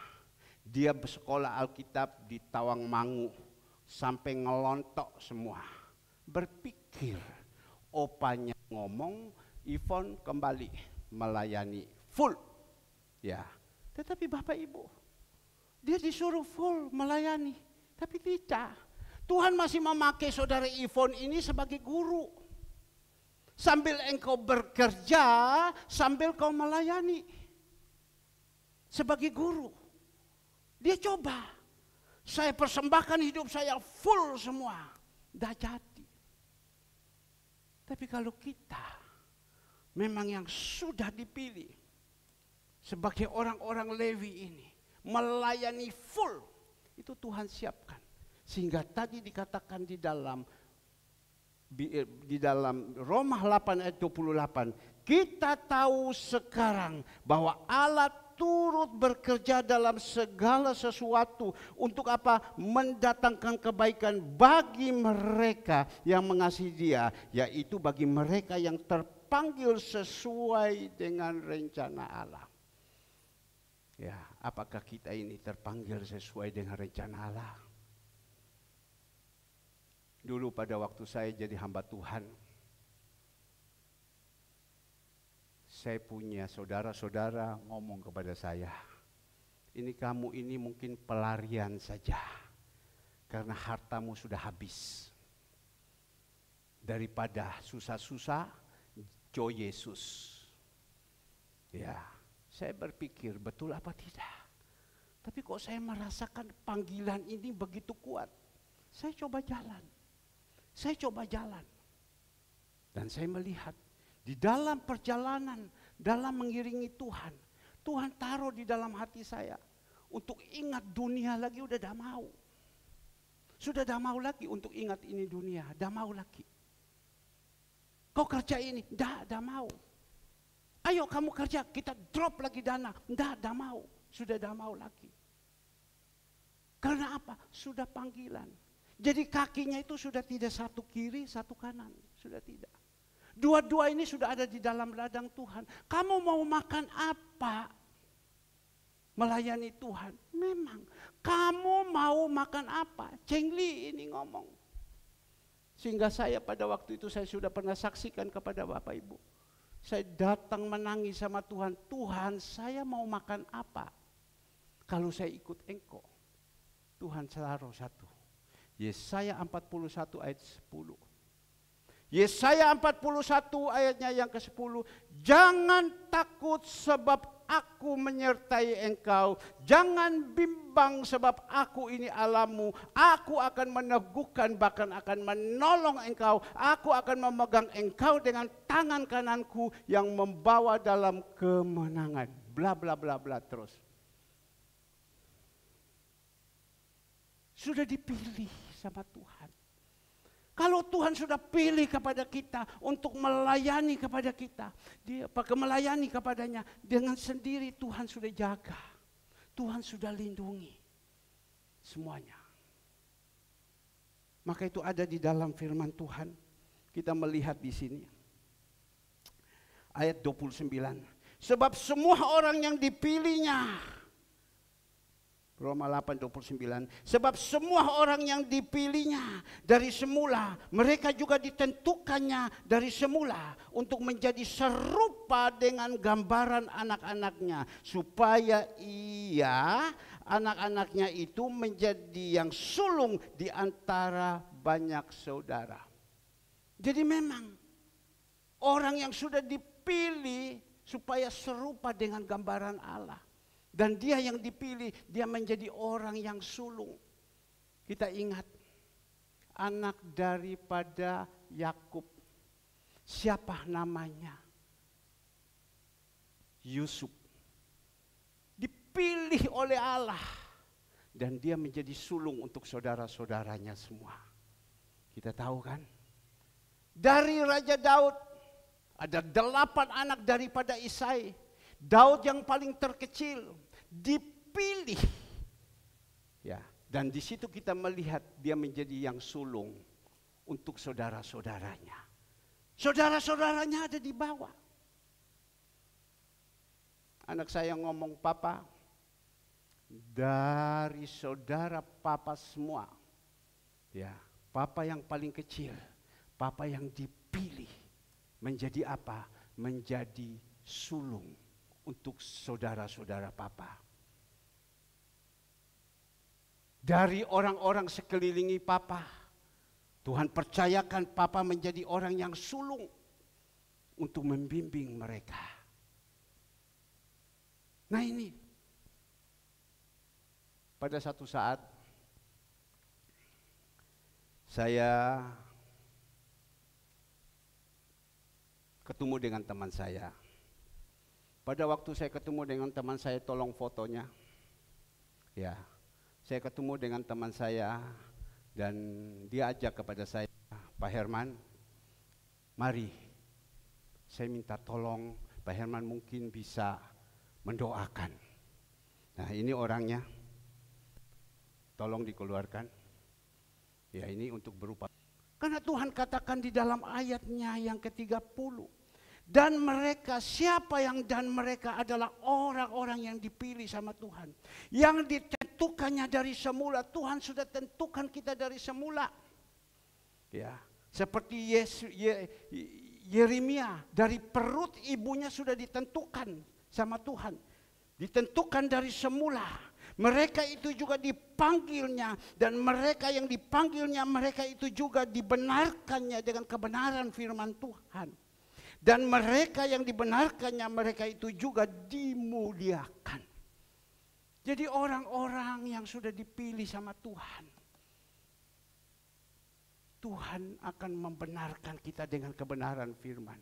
Dia bersekolah Alkitab di Tawangmangu sampai ngelontok semua. Berpikir, opanya ngomong, Ivon kembali melayani full. Ya, tetapi Bapak Ibu, dia disuruh full melayani, tapi tidak. Tuhan masih memakai saudara Ivon ini sebagai guru. Sambil engkau bekerja, sambil kau melayani. Sebagai guru. Dia coba. Saya persembahkan hidup saya full semua. Dah jadi. Tapi kalau kita memang yang sudah dipilih sebagai orang-orang Lewi ini, melayani full, itu Tuhan siapkan. Sehingga tadi dikatakan di dalam Roma 8 ayat 28, kita tahu sekarang bahwa Allah turut bekerja dalam segala sesuatu untuk apa? Mendatangkan kebaikan bagi mereka yang mengasihi Dia, yaitu bagi mereka yang terpanggil sesuai dengan rencana Allah. Ya, apakah kita ini terpanggil sesuai dengan rencana Allah? Dulu pada waktu saya jadi hamba Tuhan, saya punya saudara-saudara ngomong kepada saya, ini kamu ini mungkin pelarian saja, karena hartamu sudah habis. Daripada susah-susah, joy Yesus. Ya, saya berpikir betul apa tidak. Tapi kok saya merasakan panggilan ini begitu kuat. Saya coba jalan. Dan saya melihat di dalam perjalanan, dalam mengiringi Tuhan, Tuhan taruh di dalam hati saya untuk ingat dunia lagi udah dah mau. Sudah dah mau lagi untuk ingat ini dunia, dah mau lagi. Kau kerja ini, dah mau. Ayo kamu kerja, kita drop lagi dana, dah mau, sudah dah mau lagi. Karena apa? Sudah panggilan. Jadi kakinya itu sudah tidak satu kiri, satu kanan, sudah tidak. Dua-dua ini sudah ada di dalam ladang Tuhan. Kamu mau makan apa? Melayani Tuhan. Memang. Kamu mau makan apa? Cengli ini ngomong. Sehingga saya pada waktu itu saya sudah pernah saksikan kepada Bapak Ibu. Saya datang menangis sama Tuhan. Tuhan, saya mau makan apa? Kalau saya ikut Engkau. Tuhan taruh satu. Yesaya 41 ayat 10. Yesaya 41 ayatnya yang ke-10. Jangan takut sebab aku menyertai engkau. Jangan bimbang sebab aku ini Allahmu. Aku akan meneguhkan bahkan akan menolong engkau. Aku akan memegang engkau dengan tangan kananku yang membawa dalam kemenangan. Bla bla bla bla terus. Sudah dipilih sama Tuhan. Kalau Tuhan sudah pilih kepada kita untuk melayani kepada kita, dia pakai melayani kepadanya, dengan sendiri Tuhan sudah jaga. Tuhan sudah lindungi semuanya. Maka itu ada di dalam firman Tuhan. Kita melihat di sini. Ayat 29. Sebab semua orang yang dipilihnya, Roma 8:29. Sebab semua orang yang dipilihnya dari semula, mereka juga ditentukannya dari semula untuk menjadi serupa dengan gambaran anak-anaknya, supaya anak-anaknya itu menjadi yang sulung di antara banyak saudara. Jadi memang orang yang sudah dipilih supaya serupa dengan gambaran Allah. Dan dia yang dipilih, dia menjadi orang yang sulung. Kita ingat, anak daripada Yakub, siapa namanya? Yusuf. Dipilih oleh Allah. Dan dia menjadi sulung untuk saudara-saudaranya semua. Kita tahu kan? Dari Raja Daud, ada 8 anak daripada Isai. Daud yang paling terkecil dipilih, ya, dan di situ kita melihat dia menjadi yang sulung untuk saudara-saudaranya. Saudara-saudaranya ada di bawah. Anak saya ngomong, "Papa, dari saudara papa semua, ya, papa yang paling kecil, papa yang dipilih menjadi apa? Menjadi sulung untuk saudara-saudara papa. Dari orang-orang sekelilingi papa, Tuhan percayakan papa menjadi orang yang sulung untuk membimbing mereka." Nah ini, pada satu saat saya ketemu dengan teman saya. Pada waktu saya ketemu dengan teman saya, tolong fotonya. Ya, saya ketemu dengan teman saya dan dia ajak kepada saya, "Pak Herman, mari saya minta tolong Pak Herman mungkin bisa mendoakan." Nah ini orangnya, tolong dikeluarkan. Ya ini untuk berupa. Karena Tuhan katakan di dalam ayatnya yang ke-30. Dan mereka, siapa yang dan mereka adalah orang-orang yang dipilih sama Tuhan. Yang ditentukannya dari semula. Tuhan sudah tentukan kita dari semula. Ya, seperti Yeremia, dari perut ibunya sudah ditentukan sama Tuhan. Ditentukan dari semula. Mereka itu juga dipanggilnya, dan mereka yang dipanggilnya, mereka itu juga dibenarkannya dengan kebenaran firman Tuhan. Dan mereka yang dibenarkannya, mereka itu juga dimuliakan. Jadi orang-orang yang sudah dipilih sama Tuhan, Tuhan akan membenarkan kita dengan kebenaran firman.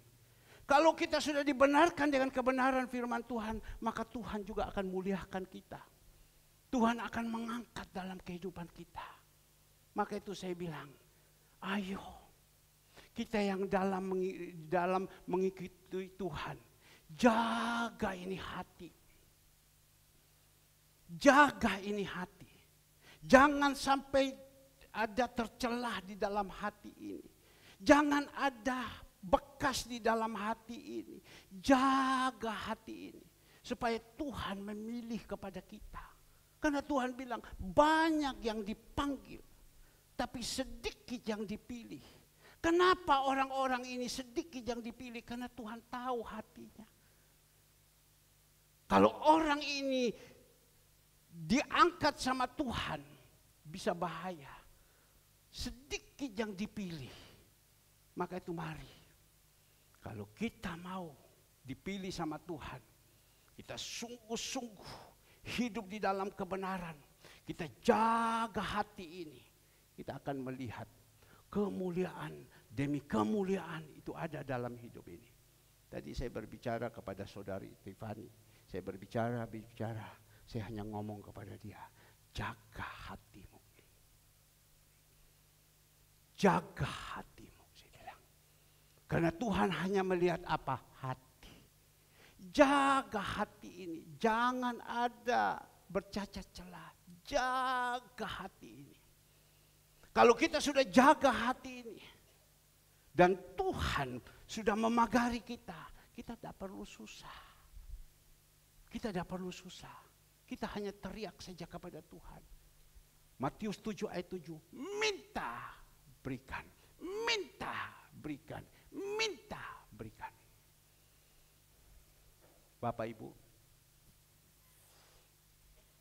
Kalau kita sudah dibenarkan dengan kebenaran firman Tuhan, maka Tuhan juga akan muliakan kita. Tuhan akan mengangkat dalam kehidupan kita. Maka itu saya bilang, ayo kita yang dalam mengikuti Tuhan, jaga ini hati. Jaga ini hati. Jangan sampai ada tercelah di dalam hati ini. Jangan ada bekas di dalam hati ini. Jaga hati ini supaya Tuhan memilih kepada kita. Karena Tuhan bilang banyak yang dipanggil, tapi sedikit yang dipilih. Kenapa orang-orang ini sedikit yang dipilih? Karena Tuhan tahu hatinya. Kalau orang ini diangkat sama Tuhan, bisa bahaya. Sedikit yang dipilih. Maka itu mari, kalau kita mau dipilih sama Tuhan, kita sungguh-sungguh hidup di dalam kebenaran. Kita jaga hati ini. Kita akan melihat kemuliaan demi kemuliaan itu ada dalam hidup ini. Tadi saya berbicara kepada saudari Tiffany. Saya berbicara, saya hanya ngomong kepada dia, jaga hatimu. Jaga hatimu, saya bilang. Karena Tuhan hanya melihat apa? Hati. Jaga hati ini, jangan ada bercacat celah. Jaga hati ini. Kalau kita sudah jaga hati ini, dan Tuhan sudah memagari kita, kita tidak perlu susah. Kita tidak perlu susah. Kita hanya teriak saja kepada Tuhan. Matius 7 ayat 7, minta, berikan. Minta, berikan. Minta, berikan. Bapak Ibu,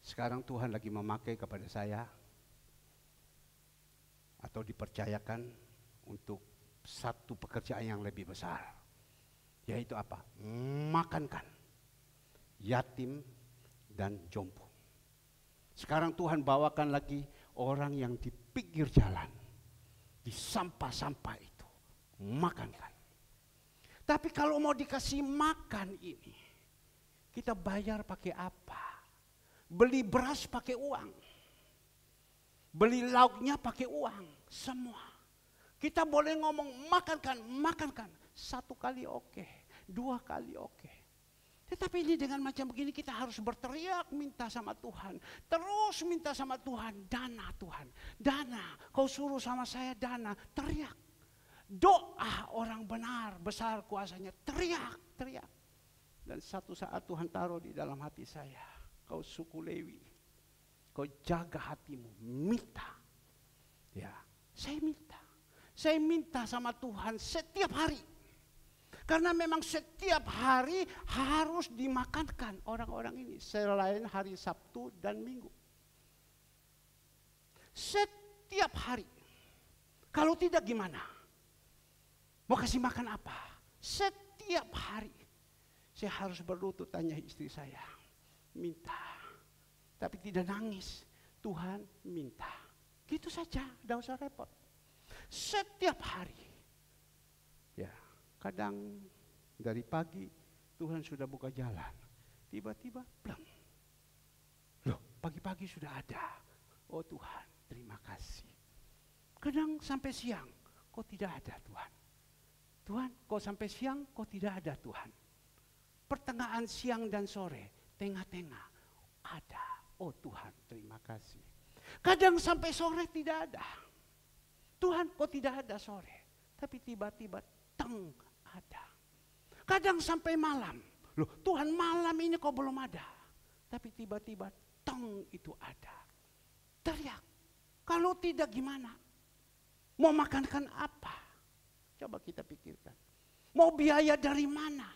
sekarang Tuhan lagi memakai kepada saya atau dipercayakan untuk satu pekerjaan yang lebih besar. Yaitu apa? Makankan yatim dan jompo. Sekarang Tuhan bawakan lagi orang yang di pinggir jalan, di sampah-sampah itu, makankan. Tapi kalau mau dikasih makan ini, kita bayar pakai apa? Beli beras pakai uang, beli lauknya pakai uang, semua. Kita boleh ngomong makankan, makankan. 1 kali oke, 2 kali oke. Tetapi ini dengan macam begini kita harus berteriak minta sama Tuhan. Terus minta sama Tuhan, dana Tuhan. Dana, kau suruh sama saya dana, teriak. Doa orang benar, besar kuasanya, teriak, teriak. Dan satu saat Tuhan taruh di dalam hati saya, kau suku Lewi, kau jaga hatimu, minta. Ya, saya minta. Saya minta sama Tuhan setiap hari. Karena memang setiap hari harus dimakankan orang-orang ini. Selain hari Sabtu dan Minggu. Setiap hari. Kalau tidak gimana? Mau kasih makan apa? Setiap hari. Saya harus berlutut tanya istri saya. Minta. Tapi tidak nangis. Tuhan minta. Gitu saja, tidak usah repot. Setiap hari. Ya. Kadang dari pagi Tuhan sudah buka jalan. Tiba-tiba pleng. Loh, pagi-pagi sudah ada. Oh Tuhan, terima kasih. Kadang sampai siang, kok tidak ada Tuhan. Tuhan, kok sampai siang, kok tidak ada Tuhan. Pertengahan siang dan sore, tengah-tengah ada. Oh Tuhan, terima kasih. Kadang sampai sore tidak ada. Tuhan, kok tidak ada sore. Tapi tiba-tiba teng, ada. Kadang sampai malam. Loh, Tuhan malam ini kok belum ada. Tapi tiba-tiba teng itu ada. Teriak. Kalau tidak gimana? Mau makankan apa? Coba kita pikirkan. Mau biaya dari mana?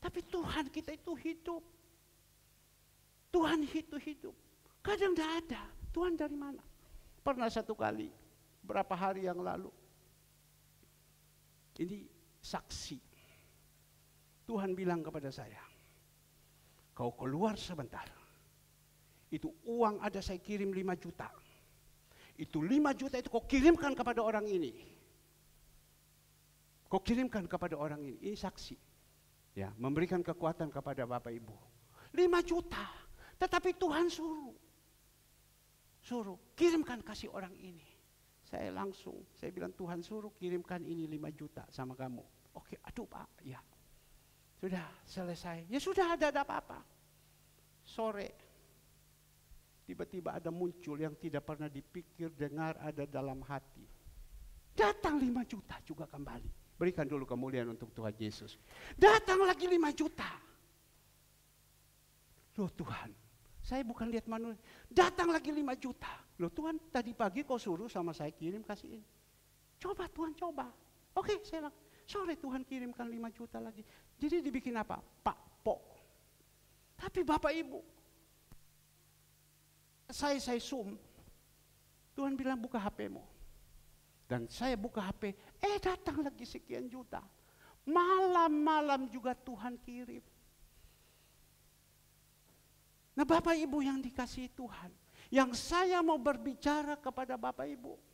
Tapi Tuhan kita itu hidup. Tuhan itu hidup. Kadang tidak ada. Tuhan dari mana? Pernah satu kali, berapa hari yang lalu. Ini saksi. Tuhan bilang kepada saya, kau keluar sebentar. Itu uang ada saya kirim 5 juta. Itu 5 juta itu kau kirimkan kepada orang ini. Kau kirimkan kepada orang ini. Ini saksi. Ya, memberikan kekuatan kepada Bapak Ibu. 5 juta. Tetapi Tuhan suruh kirimkan kasih orang ini. Saya bilang Tuhan suruh kirimkan ini 5 juta sama kamu. Oke, aduh Pak, ya. Sudah selesai. Ya sudah ada apa-apa. Sore, tiba-tiba ada muncul yang tidak pernah dipikir, dengar, ada dalam hati. Datang 5 juta juga kembali. Berikan dulu kemuliaan untuk Tuhan Yesus. Datang lagi 5 juta. Loh Tuhan, saya bukan lihat manusia. Datang lagi 5 juta. Loh Tuhan, tadi pagi kau suruh sama saya kirim kasih ini. Coba Tuhan, coba. Oke, saya lakukan. Sore Tuhan kirimkan 5 juta lagi. Jadi dibikin apa? Pak Po. Tapi Bapak Ibu, saya Zoom. Tuhan bilang buka HP-mu. Dan saya buka HP, datang lagi sekian juta. Malam-malam juga Tuhan kirim. Nah Bapak Ibu yang dikasihi Tuhan, yang saya mau berbicara kepada Bapak Ibu.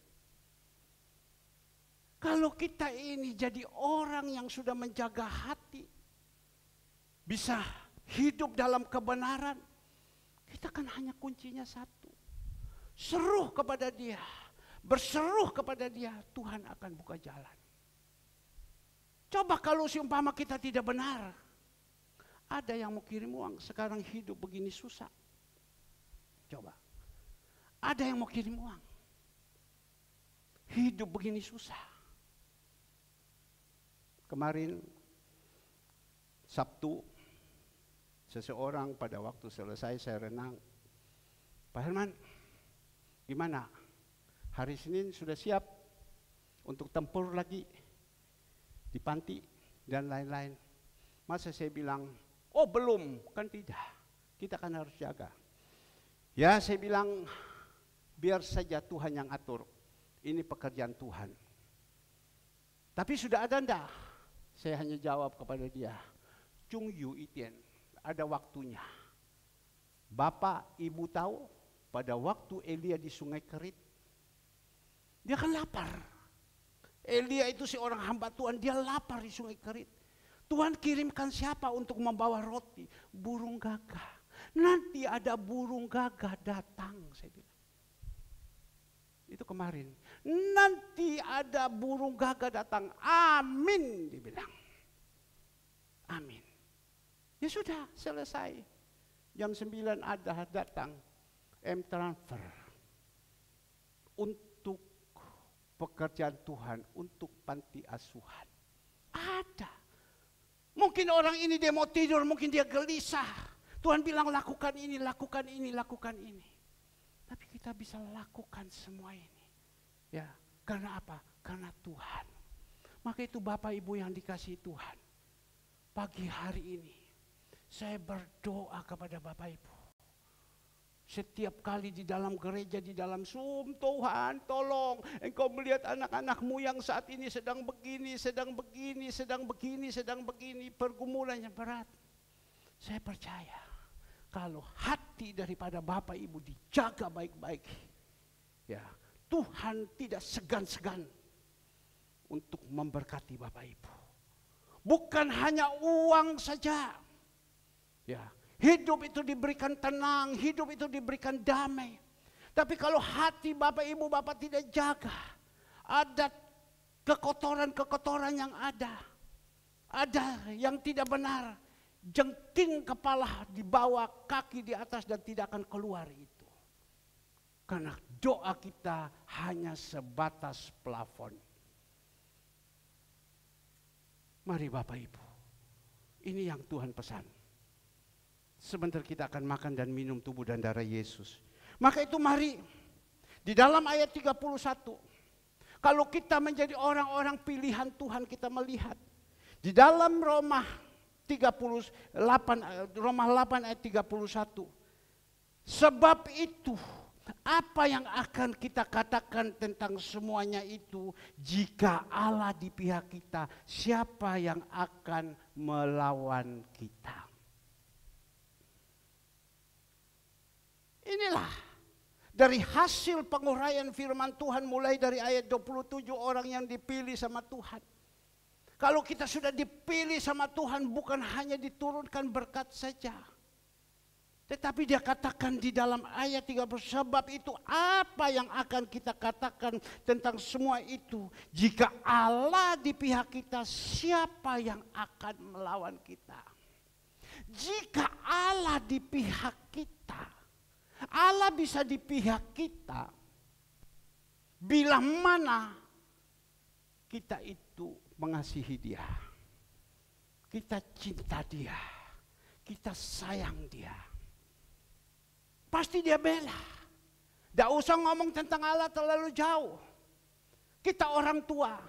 Kalau kita ini jadi orang yang sudah menjaga hati, bisa hidup dalam kebenaran, kita kan hanya kuncinya satu. Seruh kepada Dia, berseruh kepada Dia, Tuhan akan buka jalan. Coba kalau seumpama kita tidak benar, ada yang mau kirim uang, sekarang hidup begini susah. Coba, ada yang mau kirim uang, hidup begini susah. Kemarin Sabtu Seseorang pada waktu selesai saya renang, Pak Herman, gimana? Hari Senin sudah siap untuk tempur lagi di panti dan lain-lain. Masa saya bilang, oh belum, kan tidak. Kita kan harus jaga. Ya saya bilang, biar saja Tuhan yang atur. Ini pekerjaan Tuhan. Tapi sudah ada enggak? Saya hanya jawab kepada dia, Chung Yu Itian, ada waktunya. Bapak, Ibu tahu pada waktu Elia di Sungai Kerit, dia kan lapar. Elia itu seorang hamba Tuhan, dia lapar di Sungai Kerit. Tuhan kirimkan siapa untuk membawa roti? Burung gagah. Nanti ada burung gagah datang, saya bilang. Itu kemarin. Nanti ada burung gagah datang. Amin, dibilang. Amin. Ya sudah, selesai. Jam 9 ada datang. M-Transfer. Untuk pekerjaan Tuhan, untuk panti asuhan. Ada. Mungkin orang ini dia mau tidur, mungkin dia gelisah. Tuhan bilang lakukan ini, lakukan ini, lakukan ini. Tapi kita bisa lakukan semua ini. Ya, karena apa? Karena Tuhan. Maka itu Bapak Ibu yang dikasihi Tuhan. Pagi hari ini saya berdoa kepada Bapak Ibu. Setiap kali di dalam gereja, di dalam Zoom, Tuhan tolong Engkau melihat anak-anakmu yang saat ini sedang begini, sedang begini, sedang begini, sedang begini, pergumulannya berat. Saya percaya kalau hati daripada Bapak Ibu dijaga baik-baik, ya Tuhan tidak segan-segan untuk memberkati Bapak Ibu. Bukan hanya uang saja, ya. Hidup itu diberikan tenang, hidup itu diberikan damai. Tapi kalau hati Bapak Ibu Bapak tidak jaga, ada kekotoran-kekotoran yang ada yang tidak benar. Jengking kepala di bawah, kaki di atas dan tidak akan keluar itu. Karena doa kita hanya sebatas plafon. Mari Bapak Ibu, ini yang Tuhan pesan. Sebentar kita akan makan dan minum tubuh dan darah Yesus. Maka itu mari, di dalam ayat 31, kalau kita menjadi orang-orang pilihan Tuhan, kita melihat. Di dalam Roma 8 ayat 31. Sebab itu, apa yang akan kita katakan tentang semuanya itu, jika Allah di pihak kita, siapa yang akan melawan kita? Inilah dari hasil penguraian firman Tuhan mulai dari ayat 27 orang yang dipilih sama Tuhan. Kalau kita sudah dipilih sama Tuhan bukan hanya diturunkan berkat saja. Tetapi dia katakan di dalam ayat 30, sebab itu apa yang akan kita katakan tentang semua itu? Jika Allah di pihak kita, siapa yang akan melawan kita? Jika Allah di pihak kita, Allah bisa di pihak kita bila mana kita itu mengasihi Dia, kita cinta Dia, kita sayang Dia. Pasti Dia bela. Tidak usah ngomong tentang Allah terlalu jauh. Kita orang tua.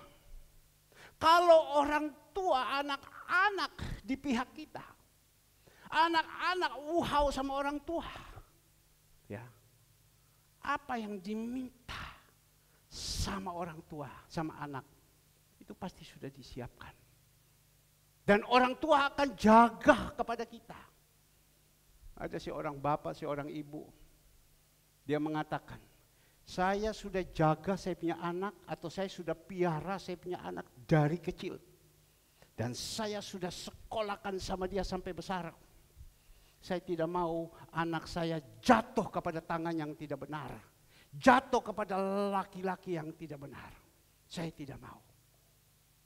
Kalau orang tua, anak-anak di pihak kita, anak-anak uhau sama orang tua. Ya, apa yang diminta sama orang tua, sama anak, itu pasti sudah disiapkan. Dan orang tua akan jaga kepada kita. Ada seorang bapak, seorang ibu, dia mengatakan, saya sudah jaga saya punya anak, atau saya sudah piara saya punya anak dari kecil. Dan saya sudah sekolahkan sama dia sampai besar. Saya tidak mau anak saya jatuh kepada tangan yang tidak benar. Jatuh kepada laki-laki yang tidak benar. Saya tidak mau.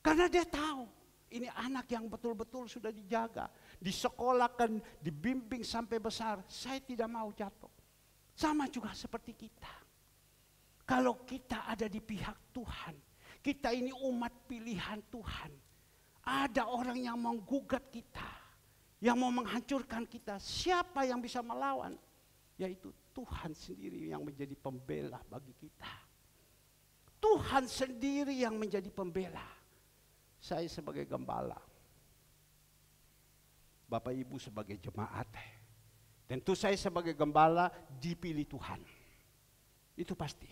Karena dia tahu, ini anak yang betul-betul sudah dijaga. Disekolahkan, dibimbing sampai besar. Saya tidak mau jatuh. Sama juga seperti kita. Kalau kita ada di pihak Tuhan, kita ini umat pilihan Tuhan. Ada orang yang menggugat kita. yang mau menghancurkan kita, siapa yang bisa melawan? Yaitu Tuhan sendiri yang menjadi pembela bagi kita. Tuhan sendiri yang menjadi pembela. Saya sebagai gembala, Bapak Ibu sebagai jemaat, tentu saya sebagai gembala dipilih Tuhan. Itu pasti.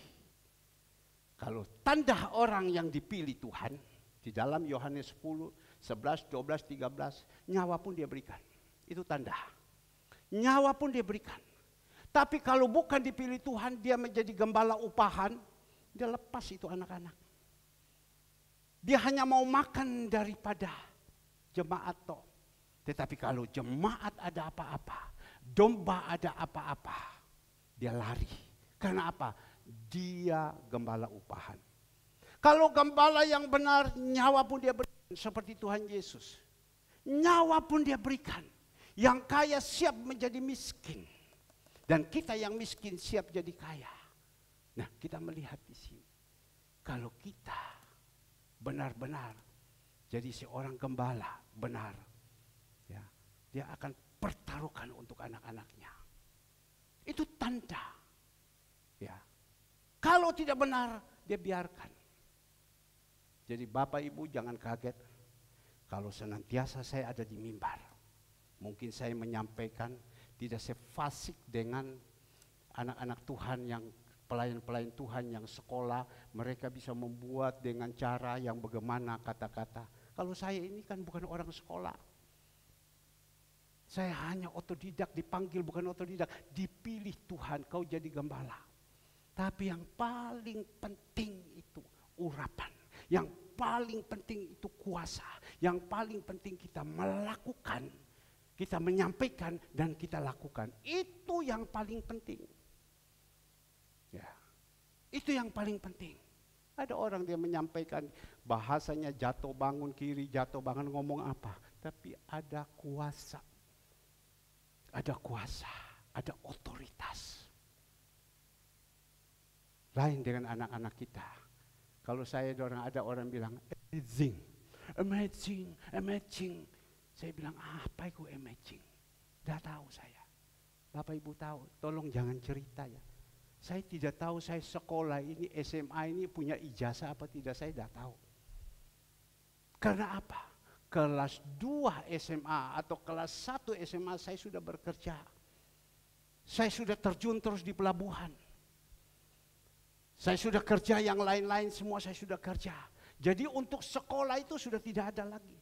Kalau tanda orang yang dipilih Tuhan, di dalam Yohanes 10, 11, 12, 13, nyawa pun dia berikan. Itu tanda. Nyawa pun dia berikan. Tapi kalau bukan dipilih Tuhan, dia menjadi gembala upahan, dia lepas itu anak-anak. Dia hanya mau makan daripada jemaat toh. Tetapi kalau jemaat ada apa-apa, domba ada apa-apa, dia lari. Karena apa? Dia gembala upahan. Kalau gembala yang benar, nyawa pun dia berikan seperti Tuhan Yesus. Nyawa pun dia berikan. Yang kaya siap menjadi miskin. Dan kita yang miskin siap jadi kaya. Nah, kita melihat di sini. Kalau kita benar-benar jadi seorang gembala benar, ya, dia akan pertaruhkan untuk anak-anaknya. Itu tanda. Ya. Kalau tidak benar, dia biarkan. Jadi Bapak Ibu jangan kaget kalau senantiasa saya ada di mimbar. Mungkin saya menyampaikan tidak sefasik dengan anak-anak Tuhan yang pelayan-pelayan Tuhan yang sekolah, mereka bisa membuat dengan cara yang bagaimana kata-kata. Kalau saya ini kan bukan orang sekolah. Saya hanya otodidak, dipanggil bukan otodidak, dipilih Tuhan, kau jadi gembala. Tapi yang paling penting itu urapan. Yang paling penting itu kuasa. Yang paling penting kita melakukan, kita menyampaikan dan kita lakukan. Itu yang paling penting. Ya, itu yang paling penting. Ada orang dia menyampaikan bahasanya jatuh bangun kiri, jatuh bangun ngomong apa. Tapi ada kuasa. Ada kuasa, ada otoritas. Lain dengan anak-anak kita. Kalau saya ada orang bilang amazing, amazing, amazing. Saya bilang apa itu amazing? Tidak tahu saya. Bapak Ibu tahu, tolong jangan cerita ya. Saya tidak tahu saya sekolah ini, SMA ini punya ijazah apa tidak, saya tidak tahu. Karena apa? Kelas 2 SMA atau kelas 1 SMA saya sudah bekerja. Saya sudah terjun terus di pelabuhan. Saya sudah kerja yang lain-lain semua saya sudah kerja. Jadi untuk sekolah itu sudah tidak ada lagi.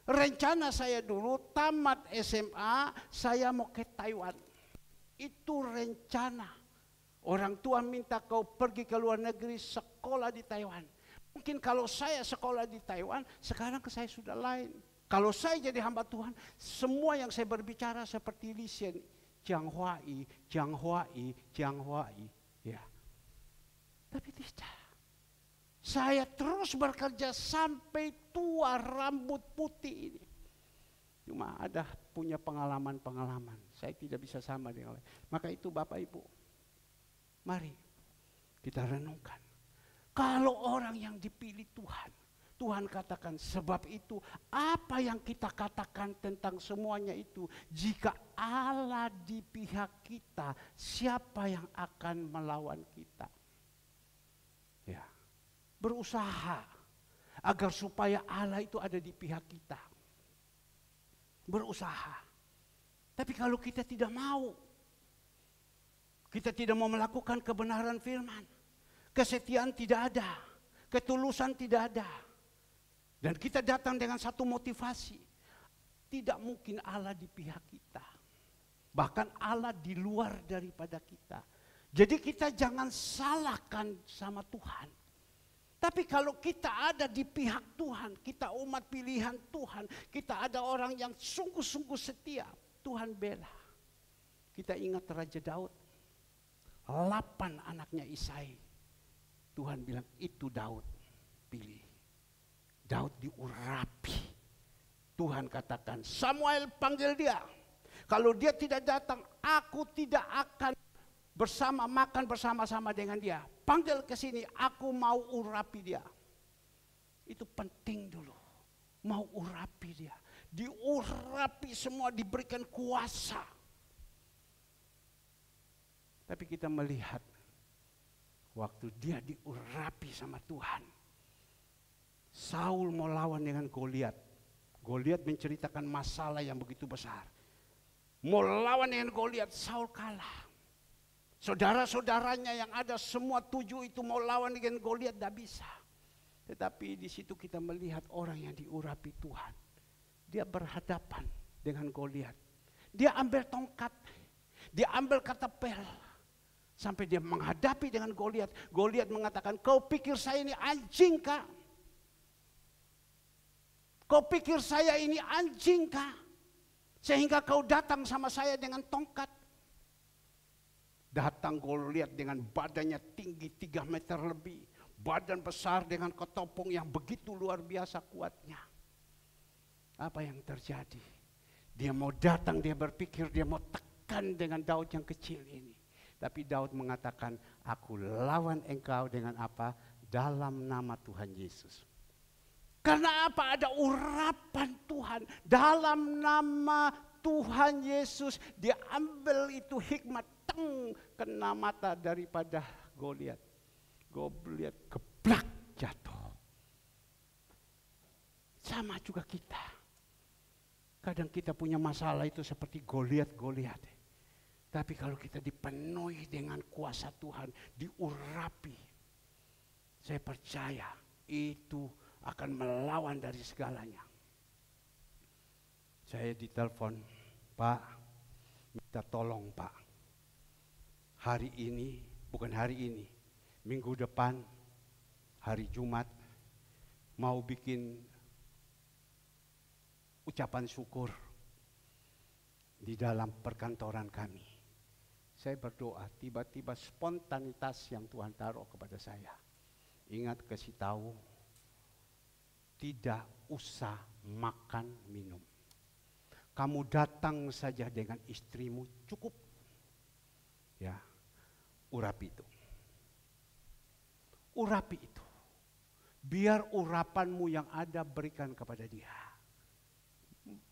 Rencana saya dulu tamat SMA saya mau ke Taiwan. Itu rencana. Orang tua minta kau pergi ke luar negeri sekolah di Taiwan. Mungkin kalau saya sekolah di Taiwan, sekarang saya sudah lain. Kalau saya jadi hamba Tuhan, semua yang saya berbicara seperti Lisian, Jiang Huai, Jiang Huai, Jiang Huai. Ya. Tapi tidak. Saya terus bekerja sampai tua rambut putih ini. Cuma ada punya pengalaman-pengalaman. Saya tidak bisa sama dengan lain. Maka itu Bapak Ibu, mari kita renungkan. Kalau orang yang dipilih Tuhan, Tuhan katakan sebab itu apa yang kita katakan tentang semuanya itu, jika Allah di pihak kita, siapa yang akan melawan kita? Ya, berusaha agar supaya Allah itu ada di pihak kita. Berusaha. Tapi kalau kita tidak mau, kita tidak mau melakukan kebenaran firman, kesetiaan tidak ada, ketulusan tidak ada, dan kita datang dengan satu motivasi, tidak mungkin Allah di pihak kita. Bahkan Allah di luar daripada kita. Jadi kita jangan salahkan sama Tuhan. Tapi kalau kita ada di pihak Tuhan, kita umat pilihan Tuhan, kita ada orang yang sungguh-sungguh setia, Tuhan bela. Kita ingat Raja Daud, 8 anaknya Isai. Tuhan bilang itu Daud pilih. Daud diurapi. Tuhan katakan Samuel panggil dia. Kalau dia tidak datang, aku tidak akan makan bersama-sama dengan dia. Panggil ke sini, aku mau urapi dia. Itu penting dulu. Mau urapi dia. diurapi semua, diberikan kuasa. Tapi kita melihat waktu dia diurapi sama Tuhan, Saul mau lawan dengan Goliat. Goliat menceritakan masalah yang begitu besar. Mau lawan dengan Goliat, Saul kalah. Saudara-saudaranya yang ada semua 7 itu mau lawan dengan Goliat, tidak bisa. Tetapi di situ kita melihat orang yang diurapi Tuhan. Dia berhadapan dengan Goliat. Dia ambil tongkat, dia ambil katapel. Sampai dia menghadapi dengan Goliat. Goliat mengatakan, kau pikir saya ini anjing kah? Kau pikir saya ini anjing kah? Sehingga kau datang sama saya dengan tongkat. Datang Goliat dengan badannya tinggi 3 meter lebih. Badan besar dengan ketopong yang begitu luar biasa kuatnya. Apa yang terjadi? Dia mau datang, dia berpikir dia mau tekan dengan Daud yang kecil ini. Tapi Daud mengatakan, aku lawan engkau dengan apa? Dalam nama Tuhan Yesus. Karena apa? Ada urapan Tuhan. Dalam nama Tuhan Yesus, dia ambil itu hikmat, kena mata daripada Goliat. Goliat geblak jatuh. Sama juga kita. Kadang kita punya masalah itu seperti Goliat. Tapi kalau kita dipenuhi dengan kuasa Tuhan, diurapi, saya percaya itu akan melawan dari segalanya. Saya ditelepon, Pak, minta tolong Pak. Hari ini, bukan hari ini, minggu depan, hari Jumat, mau bikin ucapan syukur di dalam perkantoran kami. Saya berdoa, tiba-tiba spontanitas yang Tuhan taruh kepada saya. Ingat, kasih tahu, tidak usah makan minum. Kamu datang saja dengan istrimu cukup. Ya, urapi itu. Urapi itu. Biar urapanmu yang ada berikan kepada dia.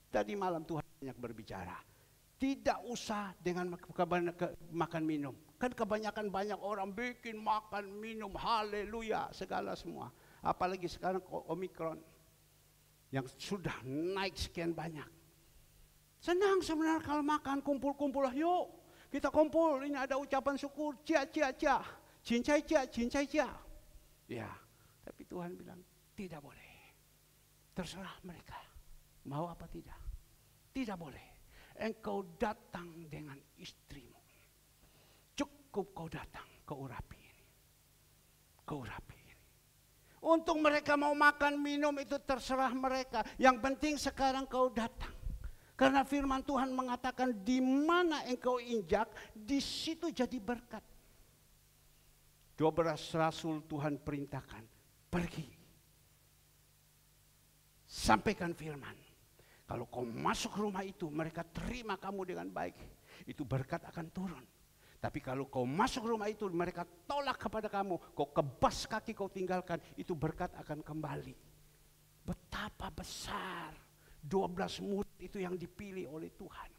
Tadi malam Tuhan banyak berbicara. Tidak usah dengan makan minum. Kan kebanyakan banyak orang bikin makan minum, haleluya, segala semua. Apalagi sekarang Omikron yang sudah naik sekian banyak. Senang sebenarnya kalau makan, kumpul-kumpul, yuk kita kumpul, ini ada ucapan syukur, cia. Ya, tapi Tuhan bilang tidak boleh. Terserah mereka, mau apa tidak. Tidak boleh. Engkau datang dengan istrimu. Cukup kau datang, kau urapi ini. Kau urapi ini. Untuk mereka mau makan, minum itu terserah mereka. Yang penting sekarang kau datang. Karena firman Tuhan mengatakan di mana engkau injak, di situ jadi berkat. 12 rasul Tuhan perintahkan, pergi. Sampaikan firman. Kalau kau masuk rumah itu, mereka terima kamu dengan baik. Itu berkat akan turun. Tapi kalau kau masuk rumah itu, mereka tolak kepada kamu. Kau kebas kaki, kau tinggalkan. Itu berkat akan kembali. Betapa besar 12 murid itu yang dipilih oleh Tuhan.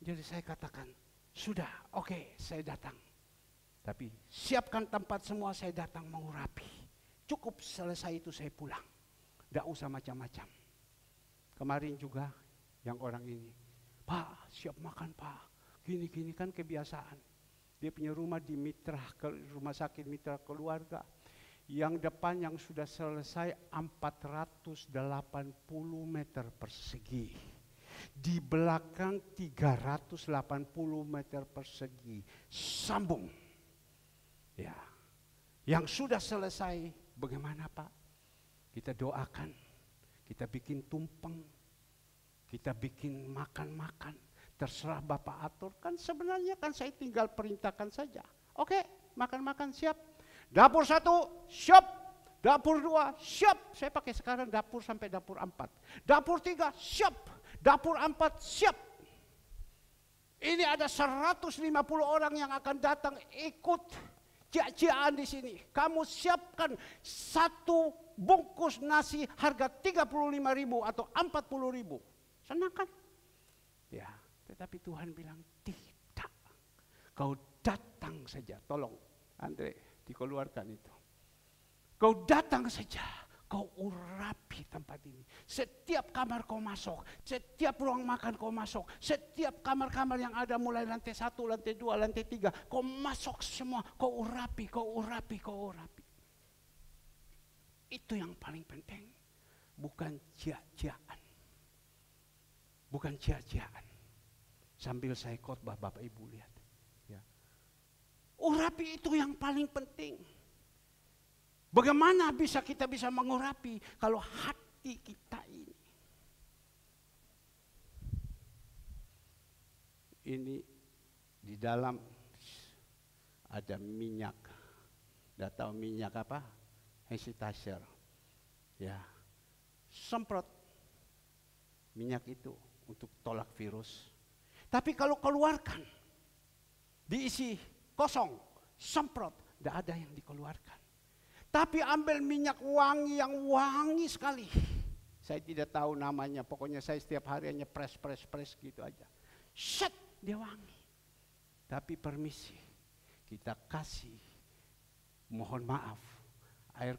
Jadi saya katakan, sudah, oke, saya datang. Tapi siapkan tempat semua, saya datang mengurapi. Cukup selesai itu saya pulang. Tidak usah macam-macam. Kemarin juga yang orang ini, Pak siap makan Pak, gini-gini kan kebiasaan. Dia punya rumah di Mitra, rumah sakit Mitra Keluarga. Yang depan yang sudah selesai 480 meter persegi. Di belakang 380 meter persegi. Sambung. Ya. Yang sudah selesai, bagaimana Pak? Kita doakan. Kita bikin tumpeng, kita bikin makan-makan, terserah Bapak atur. Kan sebenarnya kan saya tinggal perintahkan saja. Oke, makan-makan siap. Dapur 1 siap, dapur 2 siap. Saya pakai sekarang dapur sampai dapur 4. Dapur 3 siap, dapur 4 siap. Ini ada 150 orang yang akan datang ikut cia-ciaan di sini. Kamu siapkan satu bungkus nasi harga 35.000 atau 40.000. Senang kan? Ya, tetapi Tuhan bilang tidak. Kau datang saja. Tolong Andre dikeluarkan itu. Kau datang saja. Kau urapi tempat ini. Setiap kamar kau masuk, setiap ruang makan kau masuk, setiap kamar-kamar yang ada mulai lantai 1, lantai 2, lantai 3, kau masuk semua, kau urapi, kau urapi, kau urapi. Itu yang paling penting. Bukan cia-ciaan. Bukan cia-ciaan. Sambil saya khotbah, Bapak Ibu lihat. Ya. Urapi itu yang paling penting. Bagaimana kita bisa mengurapi kalau hati kita ini di dalam ada minyak. Tidak tahu minyak apa? Hesitaser. Ya. Semprot minyak itu untuk tolak virus. Tapi kalau keluarkan diisi kosong, semprot, tidak ada yang dikeluarkan. Tapi ambil minyak wangi yang wangi sekali. Saya tidak tahu namanya, pokoknya saya setiap hari hanya press gitu aja. Set, dia wangi. Tapi permisi, kita kasih, mohon maaf, air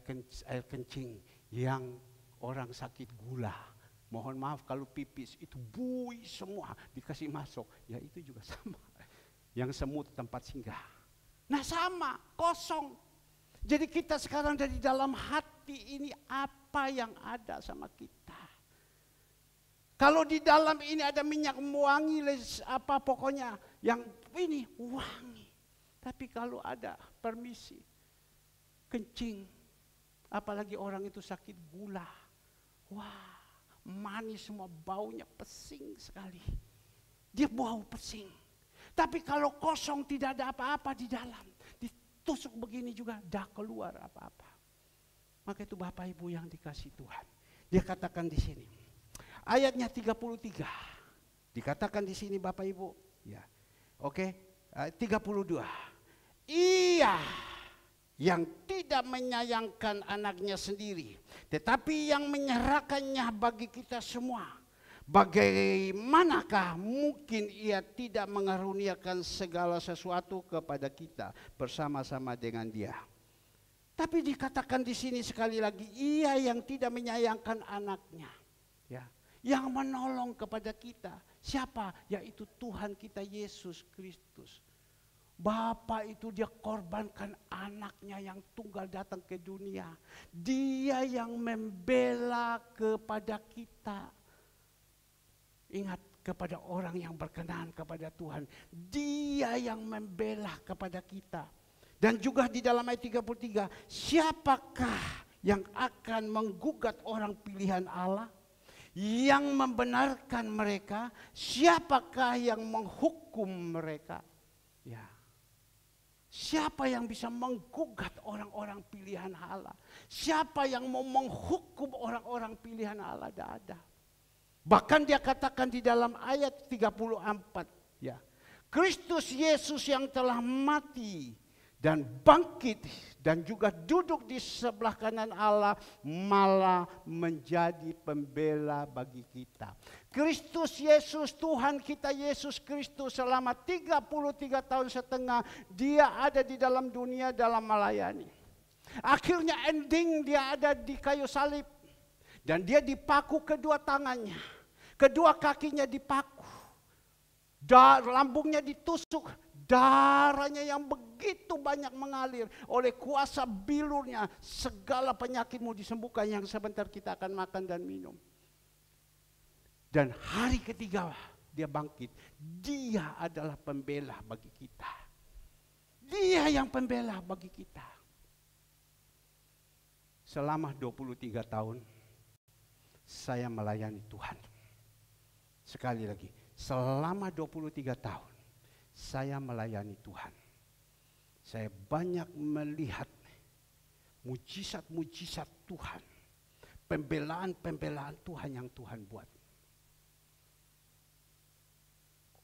kencing yang orang sakit gula. Mohon maaf kalau pipis itu bui semua dikasih masuk. Ya itu juga sama. Yang semut tempat singgah. Nah sama, kosong. Jadi kita sekarang dari dalam hati ini apa yang ada sama kita. Kalau di dalam ini ada minyak wangi, apa pokoknya yang ini wangi. Tapi kalau ada permisi, kencing, apalagi orang itu sakit gula. Wah, manis semua, baunya pesing sekali. Dia bau pesing. Tapi kalau kosong tidak ada apa-apa di dalam. Tusuk begini juga, dah keluar apa-apa. Maka itu Bapak Ibu yang dikasih Tuhan. Dia katakan di sini. Ayatnya 33. Dikatakan di sini Bapak Ibu. Ya. Oke, 32. Ia yang tidak menyayangkan anaknya sendiri, tetapi yang menyerahkannya bagi kita semua. Bagaimanakah mungkin ia tidak mengaruniakan segala sesuatu kepada kita bersama-sama dengan dia? Tapi dikatakan di sini sekali lagi, ia yang tidak menyayangkan anaknya, ya, yang menolong kepada kita. Siapa? Yaitu Tuhan kita Yesus Kristus. Bapa itu dia korbankan anaknya yang tunggal datang ke dunia. Dia yang membela kepada kita. Ingat, kepada orang yang berkenan kepada Tuhan. Dia yang membela kepada kita. Dan juga di dalam ayat 33, siapakah yang akan menggugat orang pilihan Allah? Yang membenarkan mereka? Siapakah yang menghukum mereka? Ya. Siapa yang bisa menggugat orang-orang pilihan Allah? Siapa yang mau menghukum orang-orang pilihan Allah? Tidak ada. Bahkan dia katakan di dalam ayat 34, ya. Kristus Yesus yang telah mati dan bangkit dan juga duduk di sebelah kanan Allah malah menjadi pembela bagi kita. Kristus Yesus, Tuhan kita Yesus Kristus selama 33 tahun setengah dia ada di dalam dunia dalam melayani. Akhirnya ending dia ada di kayu salib. Dan dia dipaku kedua tangannya, kedua kakinya dipaku, lambungnya ditusuk, darahnya yang begitu banyak mengalir oleh kuasa bilurnya. Segala penyakitmu disembuhkan yang sebentar kita akan makan dan minum. Dan hari ketiga dia bangkit. Dia adalah pembela bagi kita. Dia yang pembela bagi kita. Selama 23 tahun saya melayani Tuhan. Sekali lagi, selama 23 tahun saya melayani Tuhan. Saya banyak melihat mujizat-mujizat Tuhan. Pembelaan-pembelaan Tuhan yang Tuhan buat.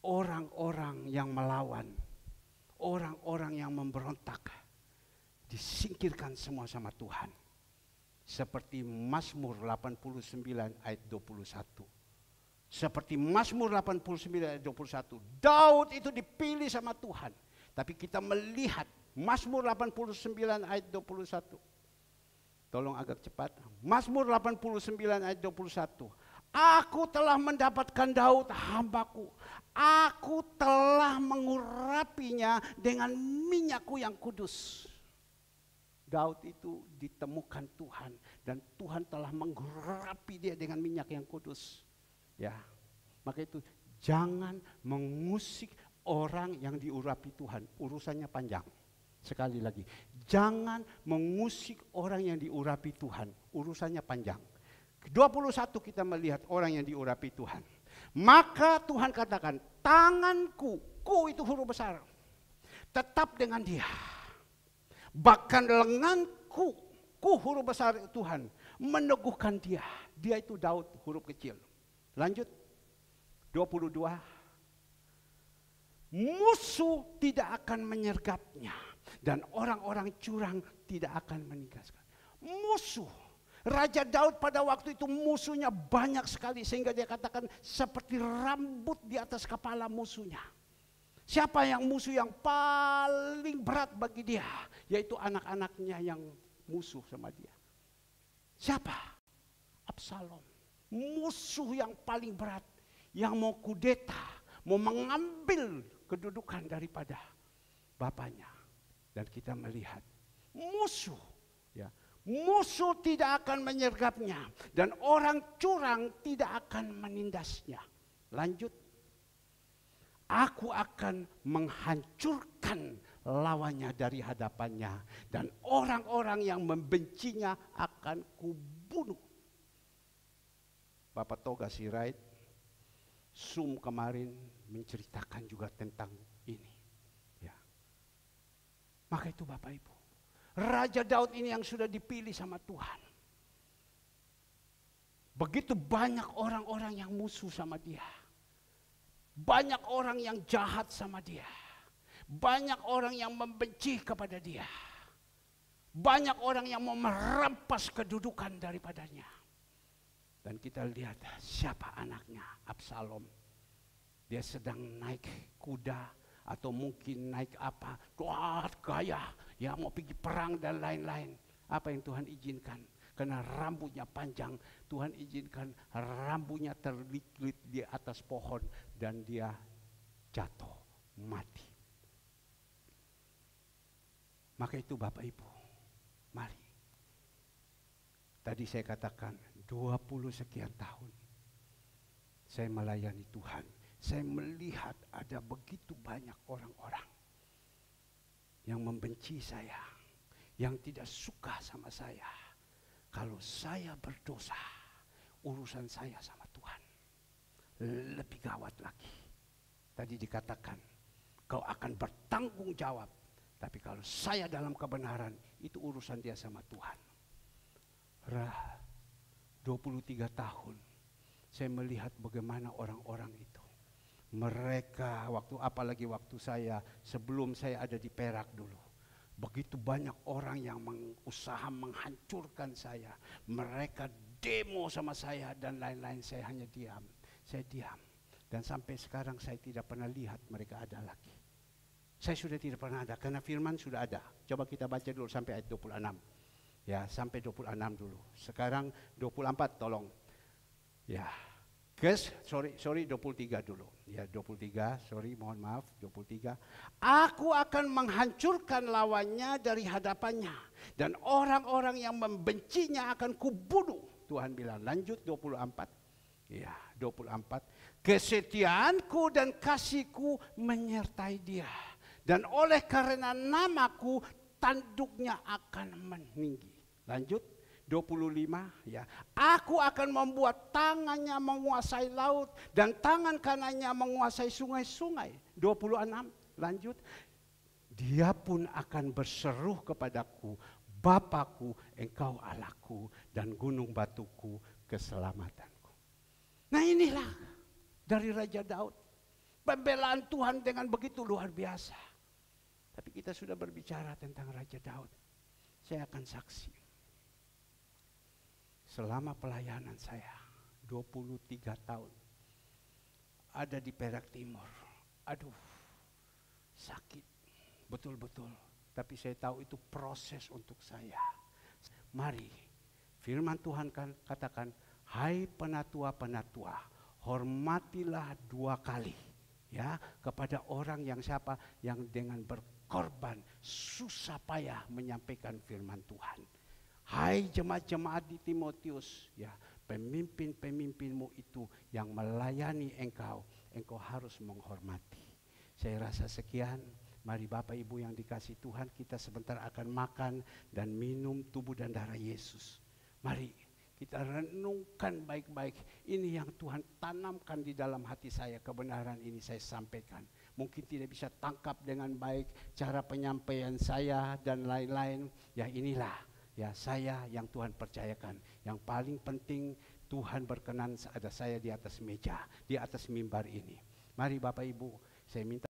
Orang-orang yang melawan, orang-orang yang memberontak, disingkirkan semua sama Tuhan. Seperti Mazmur 89 ayat 21. Seperti Mazmur 89 ayat 21. Daud itu dipilih sama Tuhan. Tapi kita melihat Mazmur 89 ayat 21. Tolong agak cepat. Mazmur 89 ayat 21. Aku telah mendapatkan Daud hambaku. Aku telah mengurapinya dengan minyakku yang kudus. Daud itu ditemukan Tuhan dan Tuhan telah mengurapi dia dengan minyak yang kudus. Ya, maka itu jangan mengusik orang yang diurapi Tuhan. Urusannya panjang. Sekali lagi, jangan mengusik orang yang diurapi Tuhan. Urusannya panjang. 21 kita melihat orang yang diurapi Tuhan. Maka Tuhan katakan, tanganku, ku itu huruf besar, tetap dengan dia. Bahkan lenganku, ku huruf besar Tuhan, meneguhkan dia. Dia itu Daud huruf kecil. Lanjut, 22. Musuh tidak akan menyergapnya dan orang-orang curang tidak akan meninggalkan. Musuh. Raja Daud pada waktu itu musuhnya banyak sekali sehingga dia katakan seperti rambut di atas kepala musuhnya. Siapa yang musuh yang paling berat bagi dia? Yaitu anak-anaknya yang musuh sama dia. Siapa? Absalom. Musuh yang paling berat. Yang mau kudeta, mau mengambil kedudukan daripada bapaknya. Dan kita melihat musuh. Ya, musuh tidak akan menyergapnya. Dan orang curang tidak akan menindasnya. Lanjut. Aku akan menghancurkan lawannya dari hadapannya. Dan orang-orang yang membencinya akan kubunuh. Bapak Toga Sirait, Zoom kemarin menceritakan juga tentang ini. Ya. Maka itu Bapak Ibu. Raja Daud ini yang sudah dipilih sama Tuhan. Begitu banyak orang-orang yang musuh sama dia. Banyak orang yang jahat sama dia. Banyak orang yang membenci kepada dia. Banyak orang yang mau merampas kedudukan daripadanya. Dan kita lihat siapa anaknya, Absalom. Dia sedang naik kuda atau mungkin naik apa, kuat gaya, ya mau pergi perang dan lain-lain. Apa yang Tuhan izinkan? Karena rambutnya panjang, Tuhan izinkan rambutnya terlilit di atas pohon dan dia jatuh, mati. Maka itu Bapak Ibu, mari. Tadi saya katakan 20 sekian tahun saya melayani Tuhan. Saya melihat ada begitu banyak orang-orang yang membenci saya, yang tidak suka sama saya. Kalau saya berdosa, urusan saya sama Tuhan lebih gawat lagi. Tadi dikatakan, kau akan bertanggung jawab. Tapi kalau saya dalam kebenaran, itu urusan dia sama Tuhan. 23 tahun, saya melihat bagaimana orang-orang itu. Mereka, apalagi waktu saya, sebelum saya ada di Perak dulu. Begitu banyak orang yang berusaha menghancurkan saya. Mereka demo sama saya dan lain-lain. Saya hanya diam. Saya diam. Dan sampai sekarang saya tidak pernah lihat mereka ada lagi. Saya sudah tidak pernah ada karena firman sudah ada. Coba kita baca dulu sampai ayat 26. Ya, sampai 26 dulu. Sekarang 24 tolong. Ya. Guys, sorry 23 dulu. Ya 23, mohon maaf 23. Aku akan menghancurkan lawannya dari hadapannya. Dan orang-orang yang membencinya akan kubunuh. Tuhan bilang, lanjut 24. Ya 24. Kesetiaanku dan kasihku menyertai dia. Dan oleh karena namaku tanduknya akan meninggi. Lanjut. 25 ya. Aku akan membuat tangannya menguasai laut dan tangan kanannya menguasai sungai-sungai. 26 lanjut. Dia pun akan berseru kepadaku, Bapakku, engkau Allahku dan gunung batuku keselamatanku. Nah inilah dari Raja Daud. Pembelaan Tuhan dengan begitu luar biasa. Tapi kita sudah berbicara tentang Raja Daud. saya akan saksi. Selama pelayanan saya 23 tahun ada di Perak Timur. Aduh, sakit betul-betul. Tapi saya tahu itu proses untuk saya. Mari, firman Tuhan kan katakan, hai penatua-penatua, hormatilah 2 kali ya kepada orang yang siapa yang dengan berkorban susah payah menyampaikan firman Tuhan. Hai jemaat-jemaat di Timotius, ya, pemimpin-pemimpinmu itu yang melayani engkau harus menghormati. Saya rasa sekian. Mari Bapak Ibu yang dikasih Tuhan, kita sebentar akan makan dan minum tubuh dan darah Yesus. Mari kita renungkan baik-baik. Ini yang Tuhan tanamkan di dalam hati saya, kebenaran ini saya sampaikan. Mungkin tidak bisa tangkap dengan baik cara penyampaian saya dan lain-lain. Ya inilah, ya saya yang Tuhan percayakan. Yang paling penting Tuhan berkenan ada saya di atas meja, di atas mimbar ini. Mari Bapak Ibu, saya minta